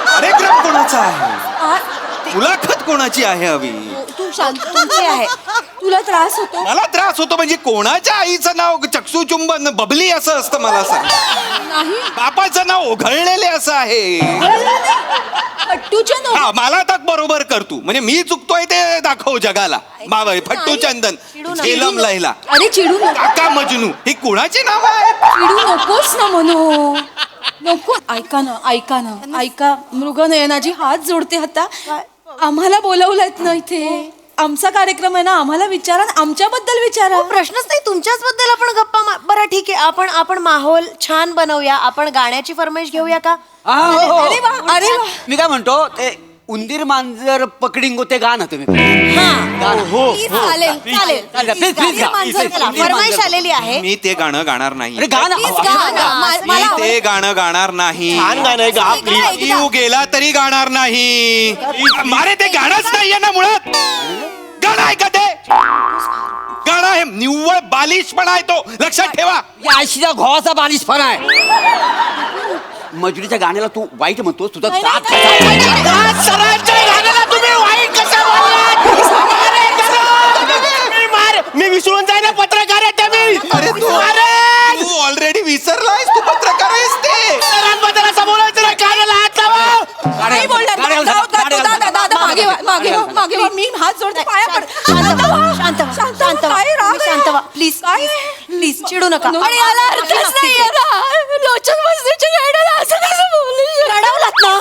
कार्यक्रम कोणाचा आहे? मुलाखत कोणाची आहे हवी? तू शांत. तुमची आहे. तुला त्रास होतो. मला त्रास होतो म्हणजे कोणाच्या आईचं नाव चक्षुचुंबन बबली असं असतं मला सांग. बापाचं नाव ओघळलेले असं आहे. फट्टूचंद. हा मला आता बरोबर कर तू. म्हणजे मी चुकतोय ते दाखव जगाला. बाबा फट्टू चंदन, झेलम लैला, अरे चिडू नको. काका मजनू ही कुणाची नाव आहेत? चिडू नकोस ना म्हणू. नको. ऐका ना ऐका. मृगनयनाजी हात जोडते आता. आम्हाला बोलवलंय ना इथे. आमचा कार्यक्रम आहे ना. आम्हाला विचारा. आमच्याबद्दल विचारा. प्रश्नच नाही. तुमच्याच बद्दल आपण गप्पा बरं ठीक आहे. आपण माहोल छान बनवूया. आपण गाण्याची फरमाईश घेऊया का? अरे अरे वा. मी काय म्हणतो ते उंदीर मांजर पकडिंगो ते गाणं तुम्ही चालेल प्लीज गा. फरमाईश आलेली आहे. मी ते गाणं गाणार नाही. अरे गाणं मी ते गाणं गाणार नाही. छान गाणं आहे गा प्लीज. जीव गेला तरी गाणार नाही. मारे ते गाणंच नाहीये ना मुळात. गाणं आहे का ते? गाणं आहे निव्वळ बालिशपणा आहे तो. लक्षात ठेवा. या आयशीच्या घोवाचा बालिशपणा आहे. मजुरीच्या गाण्याला तू वाईट म्हणतोस. तुझा त्रास मी विसरून जाय ना पत्रकार आहे ते मी. अरे तू ऑलरेडी विसरलायस. तू पत्रकार आहेस ते. बोलायचं ना कानाला हात लावा. नाही बोलणार. दादा मागे वा. मी हात जोडते. पाया पड. शांत व्हा प्लीज चिडू नका. आणि याला अर्थच नाहीये ना. लोचन मजनूच्या गाण्याला असं कसं बोलू? रडवलात ना.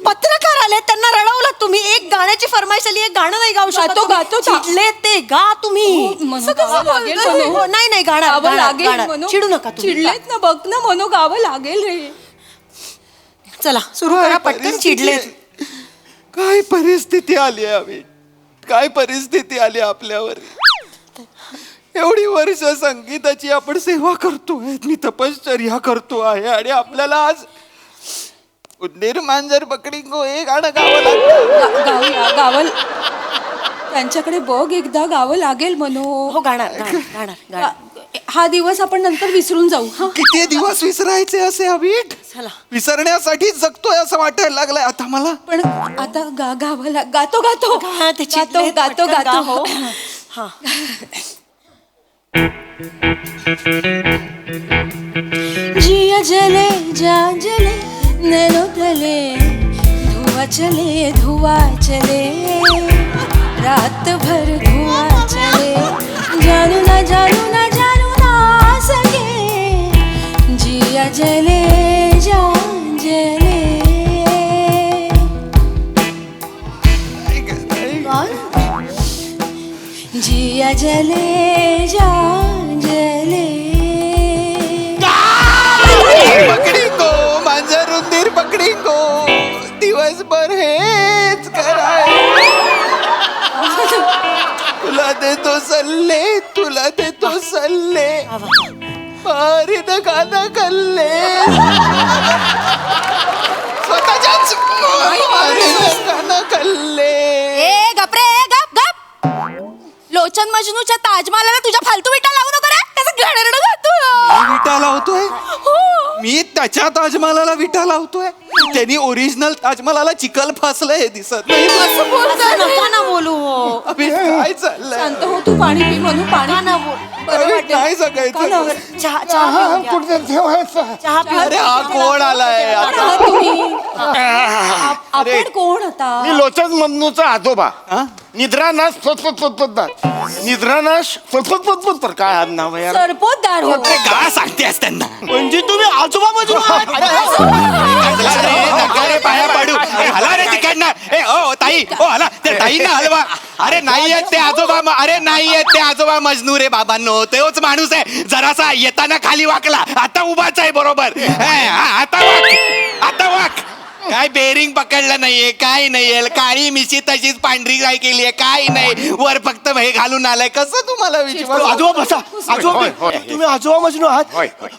पत्रकार आले त्यांना रडवलात तुम्ही. एक गाण्याची फरमाईश आली. एक गाणं नाही गाऊ शकत. गातो. चिडले ते गा तुम्ही. नाही गाणं. चिडू नका तुम्ही. चिडलेत ना. बघ ना मनू. गावं लागेल रे. चला सुरू करा पटकन. चिडलेत. काय परिस्थिती आली आहे. काय परिस्थिती आली आपल्यावर. एवढी वर्ष संगीताची आपण सेवा करतोय. मी तपश्चर्या करतो आहे आणि आपल्याला आज उंदीर मांजर पकडिंगो हे गाणं गावं लागतं. गावं त्यांच्याकडे बघ एकदा. गावं लागेल मनू. हो गाणार. हा दिवस आपण नंतर विसरून जाऊ. किती दिवस विसरायचे असे अभिट. विसरण्यासाठी जगतोय असं वाटायला लागलंय आता मला. पण आता गावं गातो. हो. हा. जिया जले जा जले नैनो तले धुआ चले रात भर धुआ चले जानू ना सके जिया जले जा जले. जिया जले जा जले. पकडिंगो मांजर उंदीर पकडिंगो दिवसभर हेच कराय. तुला देतो सल्ले मारीन गाणं कल्ले. स्वतःच्याच गाणं कल्ले. गप लोचन मजनूच्या ताजमहालाला तुझ्या फालतू विटा लावू नको रे. त्याचं घडरडं गातो. विटा लावतोय. मी त्याच्या ताजमहालाला विटा लावतोय. त्यांनी ओरिजिनल ताजमहालाला चिखल फासलंय हे दिसत नाही. नका ना बोलू. काय चाललंय? शांत हो तू. पाणी पी म्हणू. पाणी ना बोल. अरे नाही सकायचं. चहा पिऊन घ्या. कुठे ठेवायचं चहा पिऊन अरे हा कोण आलाय आपण कोण आता मी लोचन मधनूचा आजोबा निद्रानाश निद्रानाश तर काय आज नाव आहे यार? सरपोतदार हो काय सांगतेस त्यांना म्हणजे तुम्ही आजोबा मजनू आहात? पाया पाडू अरे हला रे तिकडनं ए ओ ताई ओ हला ते ताई ना हलवा अरे नाही आहेत ते आजोबा अरे नाही आहेत ते आजोबा मजनू रे बाबांनो तोच माणूस आहे जरासा येताना खाली वाकला आता उभाच आहे बरोबर आता वाक काय बेरिंग पकडलं नाहीये काय नाहीये काळी मिशी तशीच पांढरी काय केलीये काय नाही वर फक्त हे घालून आलाय कसं तुम्हाला विचार आजोबा बसा आजोबा होय, होय. तुम्ही आजोबा मजनू आहात होय, होय.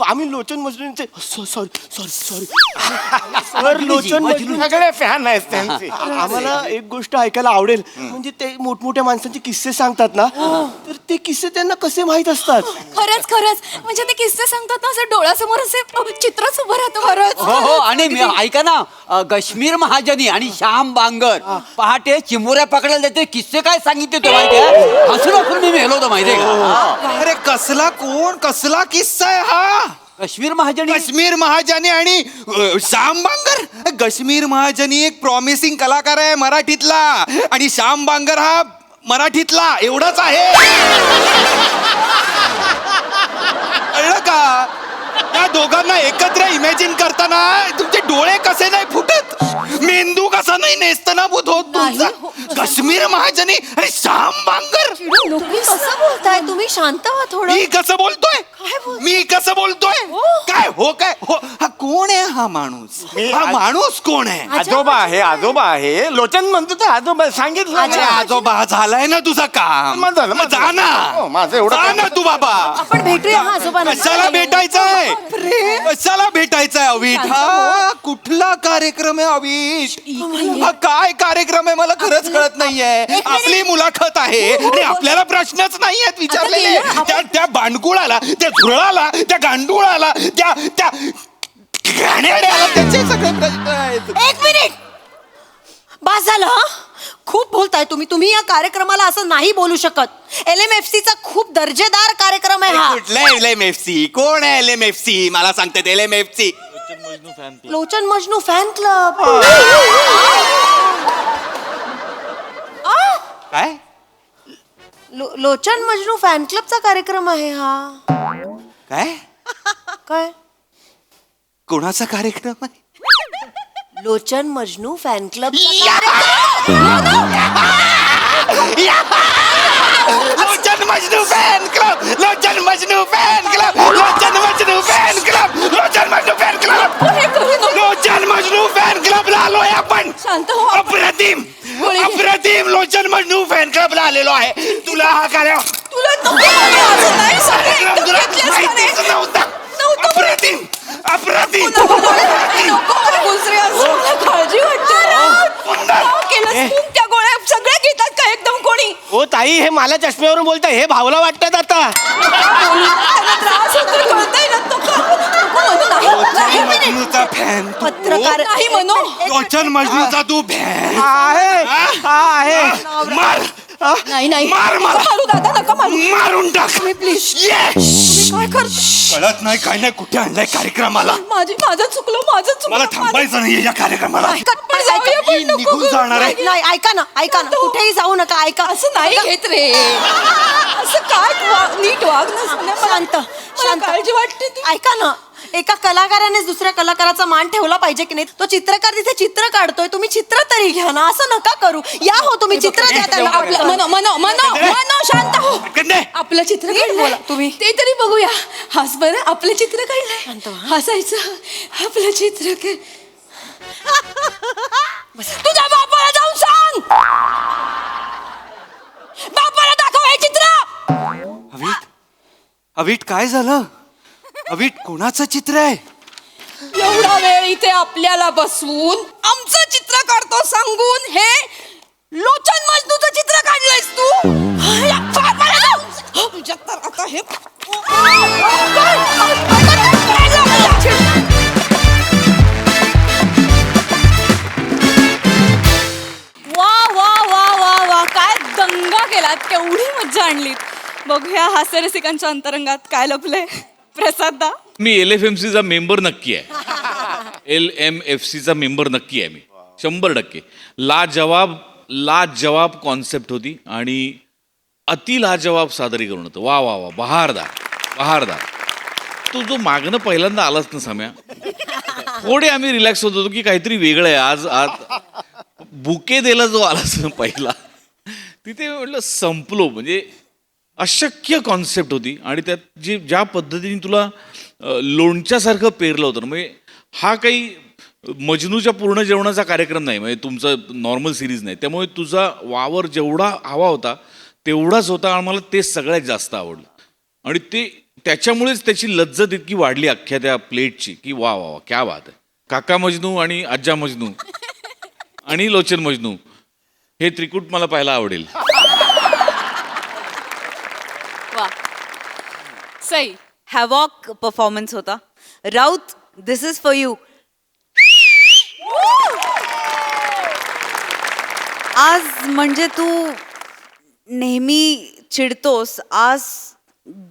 आम्ही लोचन मजनूंचे सॉरी सर लोचन मजनू सगळे फॅन आहेत त्यांचे आम्हाला एक गोष्ट ऐकायला आवडेल म्हणजे ते मोठमोठ्या माणसांचे किस्से सांगतात ना तर ते किस्से त्यांना कसे माहित असतात खरंच म्हणजे ते किस्से सांगतात ना असं डोळ्यासमोर असे चित्रच उभं राहतं खरंच हो आणि मी ऐका ना कश्मीर महाजनी आणि श्याम बांगर पहाटे चिमुऱ्या पकडायला जाते किस्से काय सांगितले ते माहिती आहे हसून मी मेलो होतो माहितीये का अरे कसला किस्सा आहे हा कश्मीर महाजनी कश्मीर महाजनी आणि श्याम बांगर कश्मीर महाजनी एक प्रॉमिसिंग कलाकार आहे मराठीतला आणि श्याम बांगर हा मराठीतला एवढंच आहे कळलं का त्या दोघांना एकत्र इमॅजिन करताना तुमचे डोळे कसे नाही फुटत मेंदू कसा नाही नेस्तनाभूत होत तुमचा कश्मीर महाजनी आणि श्याम बांगर कसं बोलताय तुम्ही शांत व्हा थोडं मी कसं बोलतोय काय हो हा कोण आहे हा माणूस कोण आहे आजोबा आहे लोचन म्हणतो तर आजोबा सांगितलं अरे आजोबा झालाय ना तुझं काम मग झालं, मग जा ना हो, माझं एवढं जा काम. ना तू बाबा आपण भेटूया हा आजोबांना कशाला भेटायचंय अविट हा कुठला कार्यक्रम आहे अविट हा काय कार्यक्रम आहे मला खरंच कळत नाहीये आपली मुलाखत आहे आणि आपल्याला प्रश्नच नाहीयेत विचारलेले त्या बांडकुळाला त्या झुरळाला त्या गांडुळाला त्या घाणेरड्याला त्याचे सगळे प्रश्न आहेत एक मिनिट बस झालं हा खूप बोलताय तुम्ही या कार्यक्रमाला असं नाही बोलू शकत LMFC चा खूप दर्जेदार कार्यक्रम आहे हा कुठला LMFC कोण आहे LMFC मला सांगतात LMFC लोचन मजनू फॅन क्लब काय लोचन मजनू फॅन क्लबचा कार्यक्रम आहे हा काय काय कोणाचा कार्यक्रम आहे लोचन मजनू फॅन क्लब लोचन मजनू फॅन क्लब लोचन मजनू फॅन क्लब लोचन मजनू फॅन क्लब लोचन मजनू फॅन क्लब लोचन मजनू फॅन क्लबला आलोय आपण शांत हो अप्रतिम लोचन मजनू फॅन क्लबला आलेलो आहे तुला हा कार्यक्रम तुला माहितीच नव्हता अप्रतिम काळजी वाटते त्या गोळ्या सगळ्या घेतात का एकदम कोणी ओ ताई हे मला चष्म्यावरून बोलताय हे भावला वाटतात आता त्रास होतो कळतंय ना तो मजनूचा फॅन पत्रकार नाही म्हणू लोचन मजनूचा तू फॅन आहे मार नाही मार मारू दादा नका मारू मारून टाक प्लीज Yes! काय कर कळत नाही काय नाही कुठे आणलंय कार्यक्रमाला माझं चुकलं मला थांबायचं नाही या कार्यक्रमाला जाऊया निघून जाणार आहे नाही ऐका ना कुठेही जाऊ नका ऐका असं नाही घेत रे असं काय नीट वाग ना शांत काळजी वाटते ती. ऐका ना एका कलाकाराने दुसऱ्या कलाकाराचा मान ठेवला पाहिजे की नाही तो चित्रकार तिथे चित्र काढतोय तुम्ही चित्र तरी घ्या ना असं नका करू या हो तुम्ही चित्र द्या त्याला मनो शांत हो गंडे. आपलं चित्र काढलंय तुम्ही ते तरी बघूया हस बरं आपलं चित्र काढलंय हसायचं आपलं चित्र तुझ्या बापाला जाऊन सांग बापाला दाखव हे चित्र अविट काय झालं अविट कोणाचं चित्र आहे एवढा वेळ इथे आपल्याला बसवून आमचं चित्र काढतो सांगून हे लोचन मजनूचं चित्र काढलंयस तू तुझ्या तर आता हे वा वा वा वा वा काय दंगा केलात केवढी मज्जा आणलीत बघूया हास्यरसिकांच्या अंतरंगात काय लपलंय. प्रसाद दा, मी LFMCचा मेंबर नक्की आहे. LMFCचा मेंबर नक्की आहे मी 100%. लाजवाब कॉन्सेप्ट होती आणि अति लाजवाब सादरीकरण होतं. वा वा वा, बहारदार. तू जो मागणं पहिल्यांदा आलास ना सम्या, थोडे आम्ही रिलॅक्स होत होतो की काहीतरी वेगळं आहे. आज बुके द्यायला जो आलास ना पहिला, तिथे म्हटलं संपलो. म्हणजे अशक्य कॉन्सेप्ट होती आणि त्यात ज्या पद्धतीने तुला लोणच्यासारखं पेरलं होतं ना, म्हणजे हा काही मजनूच्या पूर्ण जेवणाचा कार्यक्रम नाही, म्हणजे तुमचा नॉर्मल सिरीज नाही. त्यामुळे तुझा वावर जेवढा हवा होता तेवढाच होता आणि मला ते सगळ्यात जास्त आवडलं. आणि ते त्याच्यामुळेच त्याची लज्जत इतकी वाढली अख्ख्या त्या प्लेटची की वा वा वा, क्या बात आहे. काका मजनू आणि आज्जा मजनू आणि लोचन मजनू हे त्रिकूट मला पाहायला आवडेल. वा, सई. हॅवॉक परफॉर्मन्स होता. राऊत, दिस इज फॉर यू. आज म्हणजे तू नेहमी चिडतोस, आज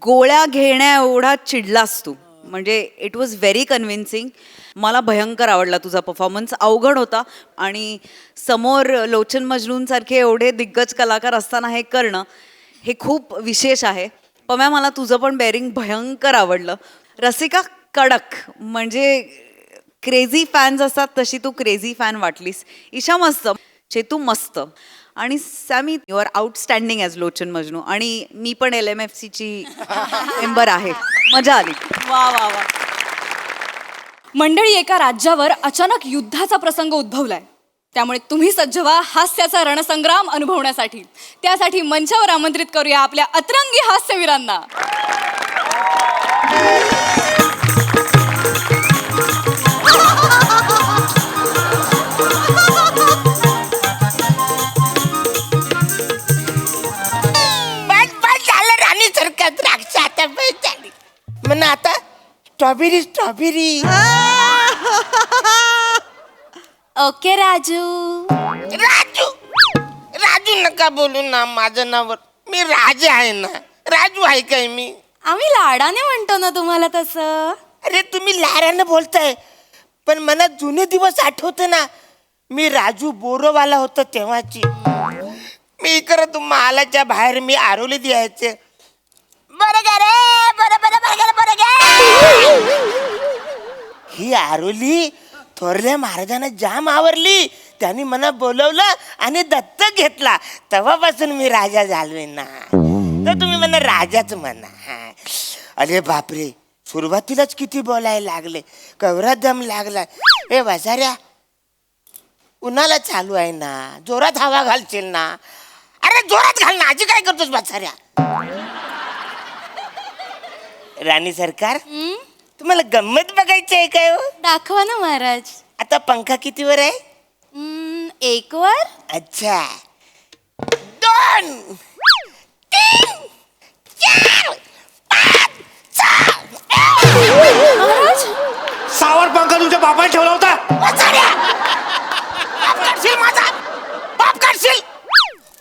गोळ्या घेण्या एवढा चिडलास तू. म्हणजे इट वॉज व्हेरी कन्व्हिन्सिंग. मला भयंकर आवडला तुझा परफॉर्मन्स. अवघड होता आणि समोर लोचन मजनूंसारखे एवढे दिग्गज कलाकार असताना हे करणं हे खूप विशेष आहे. पम्या, मला तुझं पण बेअरिंग भयंकर आवडलं. रसिका कडक, म्हणजे क्रेझी फॅन्स असतात तशी तू क्रेझी फॅन वाटलीस. ईशा मस्त, चेतू मस्त आणि Sammy you are outstanding as Lochan Majnu. आणि मी पण LMFCची मेंबर आहे. मजा आली. वा वा वा. मंडळी, एका राज्यावर अचानक युद्धाचा प्रसंग उद्भवलाय. त्यामुळे तुम्ही सज्ज व्हा हास्याचा रणसंग्राम अनुभवण्यासाठी. त्यासाठी मंचावर आमंत्रित करूया आपल्या अतरंगी हास्यवीरांना. राणी सारखा द्राक्ष आता झाली म्हणा. आता स्ट्रॉबेरी. ओके राजू. राजू नका बोलू ना माझं नाव. मी राजा आहे ना, राजू आहे काय मी? आम्ही लाडाने म्हणतो ना तुम्हाला तसं. अरे तुम्ही लाडाने बोलताय, पण मला जुने दिवस आठवते ना. मी राजू बोरोवाला होतो तेव्हाची. मी इकडं महालाच्या बाहेर मी आरोली द्यायचे. ही आरोली थोरल्या महाराजांना जाम आवरली. त्यांनी मला बोलवलं आणि दत्तक घेतला. तेव्हापासून मी राजा झालोय ना. तर तुम्ही मला राजाच म्हणा. अरे बापरे, सुरुवातीलाच किती बोलायला लागले, कवरा दम लागला. ए वसाऱ्या, उन्हाला चालू आहे ना, जोरात हवा घालशील ना. अरे जोरात घाल ना, आजी काय करतोस वसाऱ्या? राणी सरकार, तुम्हाला गंमत बघायची आहे काय? दाखवा ना महाराज. आता पंखा कितीवर आहे? 1 वर. अच्छा, 2, 3, 4, 5, 6. सावर पंखा तुमच्या बापाने ठेवला होता. बाप काढशील माझा, बाप काढशील.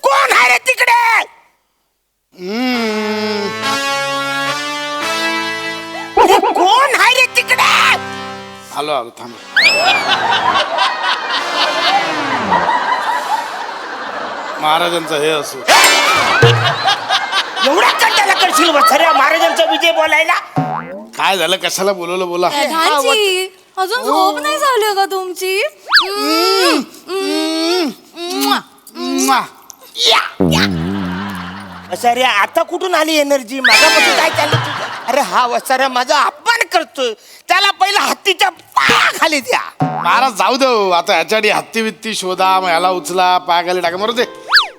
कोण आहे रे तिकडे? अरे कोण आहे रे तिकडे? आलो थांब. महाराजांचं हे असो. एवढा कंटाळा करशील वत्सऱ्या महाराजांचा विजय बोलायला? काय झालं, कशाला बोलवलं बोला. अजून झोप नाही झाली का तुमची? वसाऱ्या, आता कुठून आली एनर्जी? माझ्यापासून काय चाललं तुझं? अरे हा वसाऱ्या माझा अपमान करतोय. त्याला पहिला हत्तीच्या पायाखाली द्या. महाराज जाऊ दे आता. ह्याच्यासाठी हत्ती बित्ती शोधा, मग ह्याला उचला, पायाखाली टाका. बरोबर ते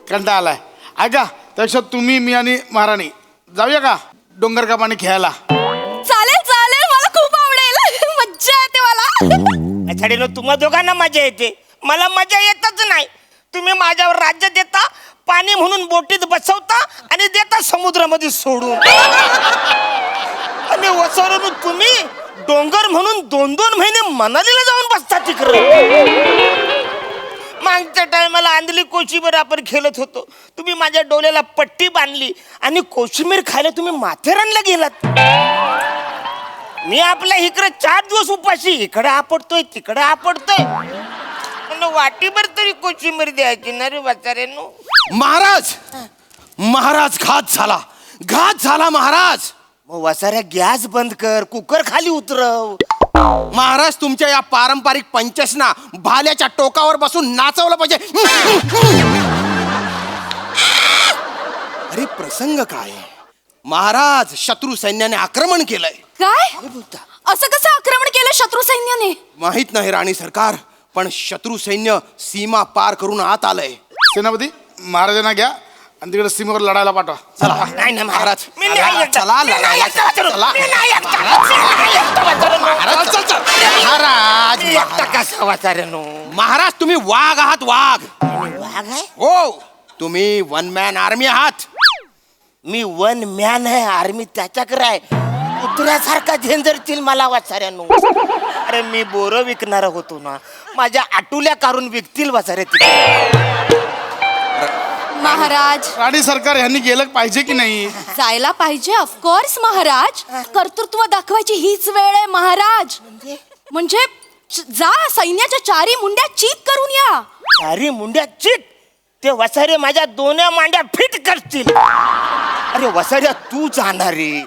कंटाळा आलाय. ऐका, त्यापेक्षा तुम्ही, मी आणि महाराणी जाऊया का डोंगर का पाणी खेळायला? चालेल चालेल, मला खूप आवडेल. मज्जा येते मला. याच्याकडे तुम्हा दोघांना मजा येते, मला मजा येतच नाही. तुम्ही माझ्यावर राज्य देता, पाणी म्हणून बोटीत बसवता आणि देता समुद्रामध्ये सोडून. आणि वसवरून तुम्ही डोंगर म्हणून 2-2 महिने मनालीला जाऊन बसता तिकडे. मागच्या टायमाला आंधळी कोशिंबीर आपण खेळत होतो. तुम्ही माझ्या डोळ्याला पट्टी बांधली आणि कोशिंबीर खायला तुम्ही माथेरानला गेलात. मी आपल्या इकडे 4 दिवस उपाशी, इकडे आपटतोय तिकडे आपटतोय. वाटीभर तरी कोशिंबीर द्यायची ना रे म्हाताऱ्यांनो. महाराज महाराज घात झाला महाराज. मग वसाऱ्या गॅस बंद कर, कुकर खाली उतरव. महाराज तुमच्या या पारंपरिक पंचसना भाल्याच्या टोकावर बसून नाचवलं पाहिजे. अरे प्रसंग काय महाराज, शत्रू सैन्याने आक्रमण केलंय. काय असं कसं आक्रमण केलं शत्रू सैन्याने? माहित नाही राणी सरकार, पण शत्रू सैन्य सीमा पार करून आत आलंय. सेनापती महाराजांना घ्या आणि तिकडे सीमेवर लढायला पाठवा. चला नाही नाही महाराज, मी नाही एकटा. चला मी नाही लढायला एकटा वाचलो. चला. मी नाही एकटा. मी नाही एकटा वाचलो. महाराज, चल, चल. महाराज मी एकटा कसा वाचाऱ्यानो? महाराज तुम्ही वाघ आहात, वाघ. वाघ आहे? हो, तुम्ही 1 मॅन आर्मी आहात. मी 1 मॅन आहे, आर्मी त्याच्याकडे आहे. कुत्र्यासारखा झेंजरतील मला वाचाऱ्यानो. अरे मी बोरं विकणार होतो ना, माझ्या आटुल्या काढून विकतील वाचारे तिकडे. महाराज राणी सरकार यांनी गेलं पाहिजे की नाही? जायला पाहिजे ऑफकोर्स महाराज. कर्तृत्व दाखवायची हीच वेळ आहे महाराज. म्हणजे जा सैन्याच्या 4 मुंड्या चीत करून या. 4 मुंड्या चिट? ते वसारे माझ्या 2 मांड्या फिट करतील. अरे वसाऱ्या तू जाणार रे.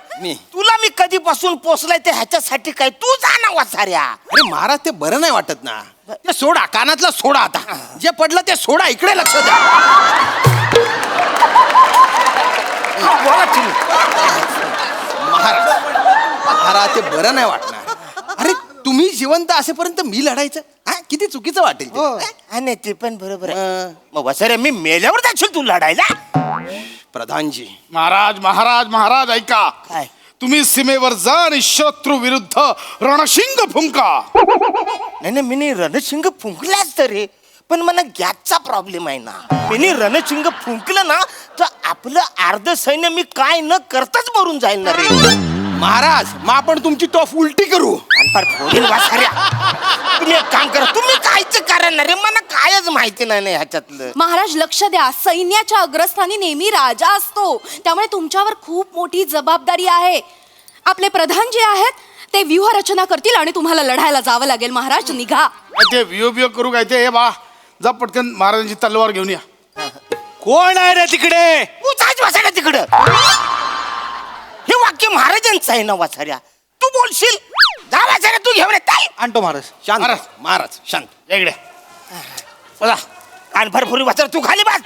तुला मी कधीपासून पोचलाय ते ह्याच्यासाठी काय? तू जा ना वसाऱ्या. अरे महाराज ते बरं नाही वाटत ना. ते सोडा, कानातलं सोडा आता. जे पडलं ते सोडा, इकडे लक्ष द्या. महाराज महाराज ते बरं नाही वाटणार. अरे तुम्ही जिवंत असेपर्यंत मी लढायचं किती चुकीचं वाटेल ते. आणि ते पण बरोबर आहे. मग वसाऱ्या मी मेल्यावर जाशील तू लढायला? प्रधानजी महाराज महाराज महाराज ऐका. काय? तुम्ही सीमेवर जा आणि शत्रू विरुद्ध रणशिंग फुंका. नाही मी रणशिंग फुंकलाच तर रे, पण मला गॅसचा प्रॉब्लेम आहे ना. मी रणशिंग फुंकलं ना तर आपलं अर्ध सैन्य मी काय न करताच मरून जाईल ना रे. महाराज मग आपण तुमची तोफ उलटी करू. तुम्ही एक काम करा, तुम्ही कायच करा ना रे, मला कायच माहिती नाही ह्याच्यातलं. महाराज लक्ष द्या, सैन्याच्या अग्रस्थानी नेहमी राजा असतो, त्यामुळे तुमच्यावर खूप मोठी जबाबदारी आहे. आपले प्रधान जे आहेत ते व्यूहरचना करतील आणि तुम्हाला लढायला जावं लागेल. महाराज निघा. ते वियो करू काय ते. हे बा जा पटकन महाराजांची तलवार घेऊन या. कोण आहे रे तिकडे? तू जाच वाचायला तिकडं. हे वाक्य महाराजांचं आहे ना वाचाऱ्या. तू बोलशील जा वाचाऱ्या, तू घेऊन येत. आणतो महाराज. शांत महाराज शांत. वेगळे बघा कान भरपुरी वाचार. तू खाली बस,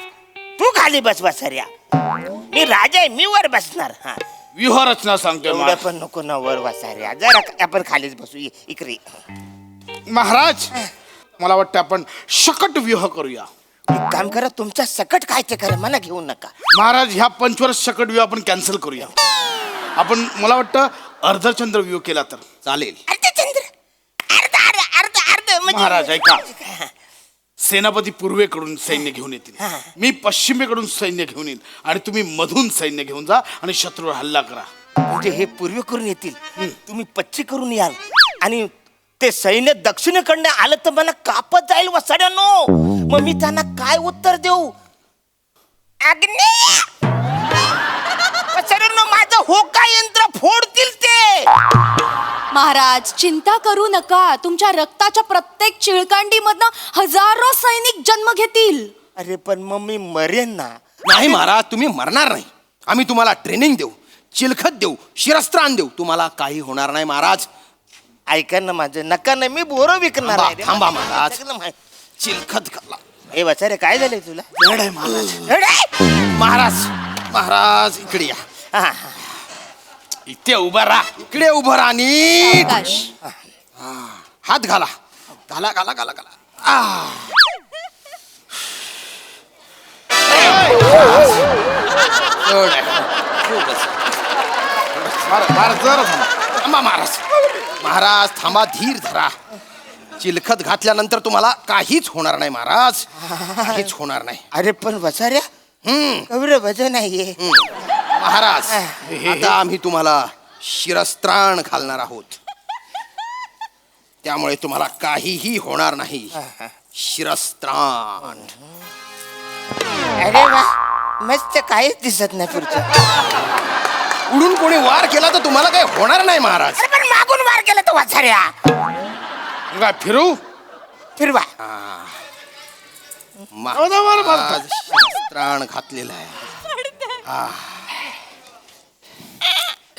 तू खाली बस वाचाऱ्या. मी राजा आहे, मी वर बसणार. हा व्यूहरचना सांगतोय एवढं पण नको ना वर वाचाऱ्या. जरा आपण खालीच बसू. इकडे महाराज. मला वाटतं आपण शकट व्यूह करूया. एक काम करा, तुमच्या सकट काय ते करा, मला घेऊ नका. महाराज ह्या 25 शकट व्यूह आपण कॅन्सल करूया. आपण मला वाटतं अर्धचंद्र व्यूह केला तर चालेल. अर्धचंद्र अर्ध महाराज ऐका. सेनापती पूर्वेकडून सैन्य घेऊन येतील, मी पश्चिमेकडून सैन्य घेऊन येईल आणि तुम्ही मधून सैन्य घेऊन जा आणि शत्रूवर हल्ला करा. म्हणजे हे पूर्वे करून येतील, तुम्ही पश्चिम करून याल आणि ते सैन्य दक्षिणेकडनं आलं तर मला कापत जाईल वसाड्यानो. मग मी त्यांना काय उत्तर देऊ? वसाड्यानो माझं होका यंत्र फोडतील ते. महाराज चिंता करू नका, तुमच्या रक्ताच्या प्रत्येक चिळकांडीमधनं हजारो सैनिक जन्म घेतील. अरे पण मग मी मरेन ना. नाही महाराज तुम्ही मरणार नाही. आम्ही तुम्हाला ट्रेनिंग देऊ, चिलखत देऊ, शिरस्त्राण देऊ, तुम्हाला काही होणार नाही महाराज. ऐका ना माझं, नका नाही मी बोरं विकणार आहे. थांबा महाराज. चिलखत खाल्ला. ए वसारे काय झालंय तुला? जड आहे महाराज. महाराज महाराज इकडे या. इथे उभा राहा. इकडे उभं राहा नीट. हात घाला घाला घाला घाला घाला. थांबा महाराज. महाराज थांबा, धीर धरा. चिलखत घातल्यानंतर तुम्हाला काहीच होणार नाही महाराज, काहीच होणार नाही. अरे पण वसाऱ्या एवढं वजन नाहीये महाराज. आता आम्ही तुम्हाला शिरस्त्राण घालणार आहोत, त्यामुळे तुम्हाला काहीही होणार नाही. शिरस्त्राण. अरे वा मस्त काहीच दिसत नाही पुढचं. उडून कोणी वार केला तर तुम्हाला काही होणार नाही महाराज. अरे पण मागून वार केला तो वाचाऱ्या. काय फिरू फिरवा. महाराज शस्त्राण घातलेलं आहे.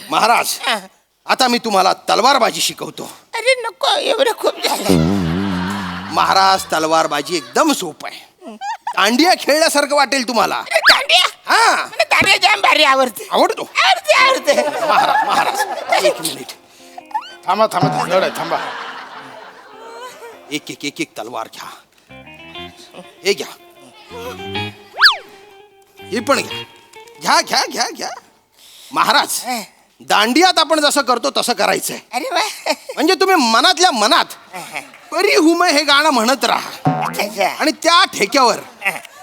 महाराज आता मी तुम्हाला तलवारबाजी शिकवतो. अरे नको एवढं खूप झालं. महाराज तलवारबाजी एकदम सोप आहे. दांडिया खेळल्यासारखं वाटेल तुम्हाला. अरे दांडिया. हा मला दांडिया जाम भारी आवडते. आवडतो. आवडते. महाराज महाराज एक मिनिट थांबा थांबा थांबा. एक एक एक एक तलवार घ्या. हे घ्या. हे पण घ्या. घ्या घ्या घ्या घ्या. महाराज दांडियात आपण जसं करतो तसं करायचंय. अरे वा. म्हणजे तुम्ही मनातल्या मनात परी हुमे हे गाणं म्हणत राहा आणि त्या ठेक्यावर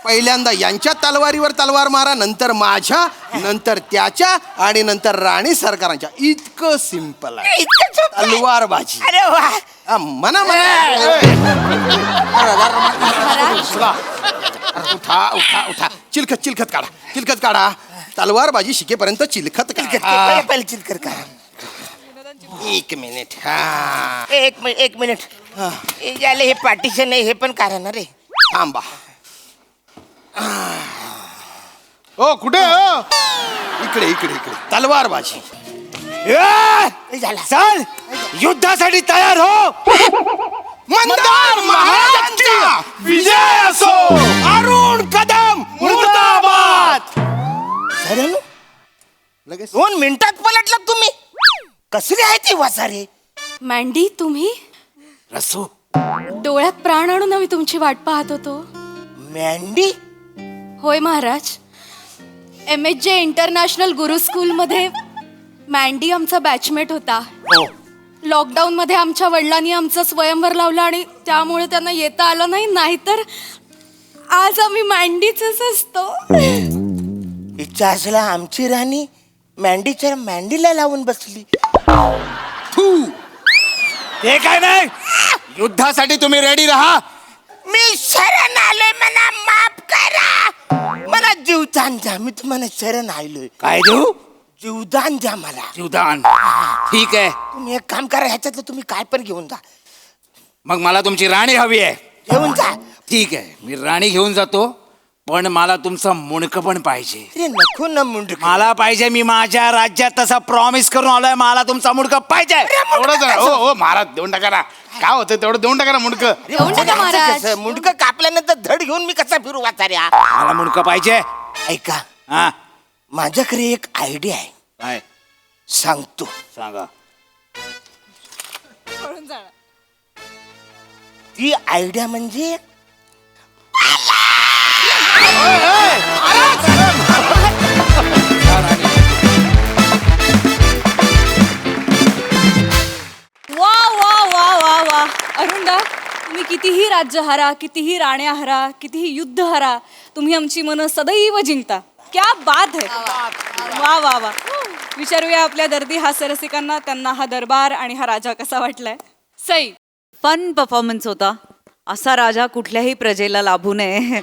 पहिल्यांदा यांच्या तलवारीवर तलवार मारा, नंतर माझ्या, नंतर त्याच्या आणि नंतर राणी सरकारांच्या. इतकं सिंपल आहे तलवारबाजी. अरे वा. मना उठा उठा उठा. चिलखत चिलखत काढा. चिलखत काढा. तलवारबाजी शिकेपर्यंत चिलखत काढा. पहिले चिलकर का. एक मिनिट. हा एक मिनिट. हे झालं हे पार्टिशन आहे हे पण कारण रे. थांबा. ओ कुठे हो? इकडे इकडे इकडे. तलवारबाजी. झाला. चल युद्धासाठी तयार हो. मंदार महाराजांचा विजय असो. अरुण कदम मुर्दाबाद. लगेच 2 मिनिटात पलटलात तुम्ही. कसली आहे ती वासारे. मँडी तुम्ही रसू डोळ्यात प्राण आणून आम्ही तुमची वाट पाहत होतो. मँडी. होय महाराज. MSJ इंटरनॅशनल गुरु स्कूलमध्ये मँडी आमचा बॅचमेट होता. लॉकडाऊन मध्ये आमच्या वडिलांनी आमचं स्वयंवर लावलं आणि त्यामुळे त्यांना येता आलं नाही. नाहीतर आज आम्ही मँडीच असतो. इच्छा असला आमची राणी मँडीच्या मँडीला लावून बसली. ते काय नाही. युद्धासाठी तुम्ही रेडी राहा. मी शरण आलोय मला माफ करा. मला जीवदान द्या. मी तुम्हाला शरण आलोय. काय देऊ? जीवदान द्या मला. जीवदान. ठीक आहे, तुम्ही एक काम करा ह्याच्यातलं तुम्ही काय पण घेऊन जा. मग मला तुमची राणी हवी आहे. घेऊन जा. ठीक आहे, मी राणी घेऊन जातो, पण मला तुमचं मुंडकं पण पाहिजे. अरे नको ना मुंडक. मला पाहिजे. मी माझ्या राज्यात तसा प्रॉमिस करून आलोय. मला तुमचा मुंडकं पाहिजे. एवढंच आहे. हो हो महाराज देऊन टाका ना. काय होतं तेवढं देऊन टाका ना मुंडकं. देऊन टाका महाराज. मुंडक कापल्यानंतर धड घेऊन मी कसा फिरू वाचाऱ्या. मला मुंडकं पाहिजे. ऐका हा माझ्याकडे एक आयडिया आहे. काय सांगतो. सांगा. ती आयडिया म्हणजे वा वा वा वा वा. अरुणदा तुम्ही कितीही राज्य हरा, कितीही राण्या हरा, कितीही युद्ध हरा, तुम्ही आमची मनं सदैव जिंकता. क्या बात है. वा वा वा. विचारूया आपल्या दर्दी हास्यरसिकांना त्यांना हा दरबार आणि हा राजा कसा वाटलाय. सई. फन परफॉर्मन्स होता. असा राजा कुठल्याही प्रजेला लाभू नये.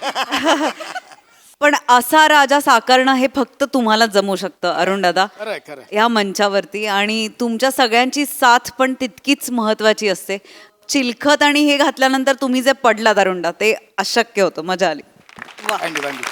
पण असा राजा साकारणं हे फक्त तुम्हाला जमू शकतं अरुण दादा या मंचावरती. आणि तुमच्या सगळ्यांची साथ पण तितकीच महत्वाची असते. चिलखत आणि हे घातल्यानंतर तुम्ही जे पडलात अरुणदा ते अशक्य होतं. मजा आली. भांडी भांडी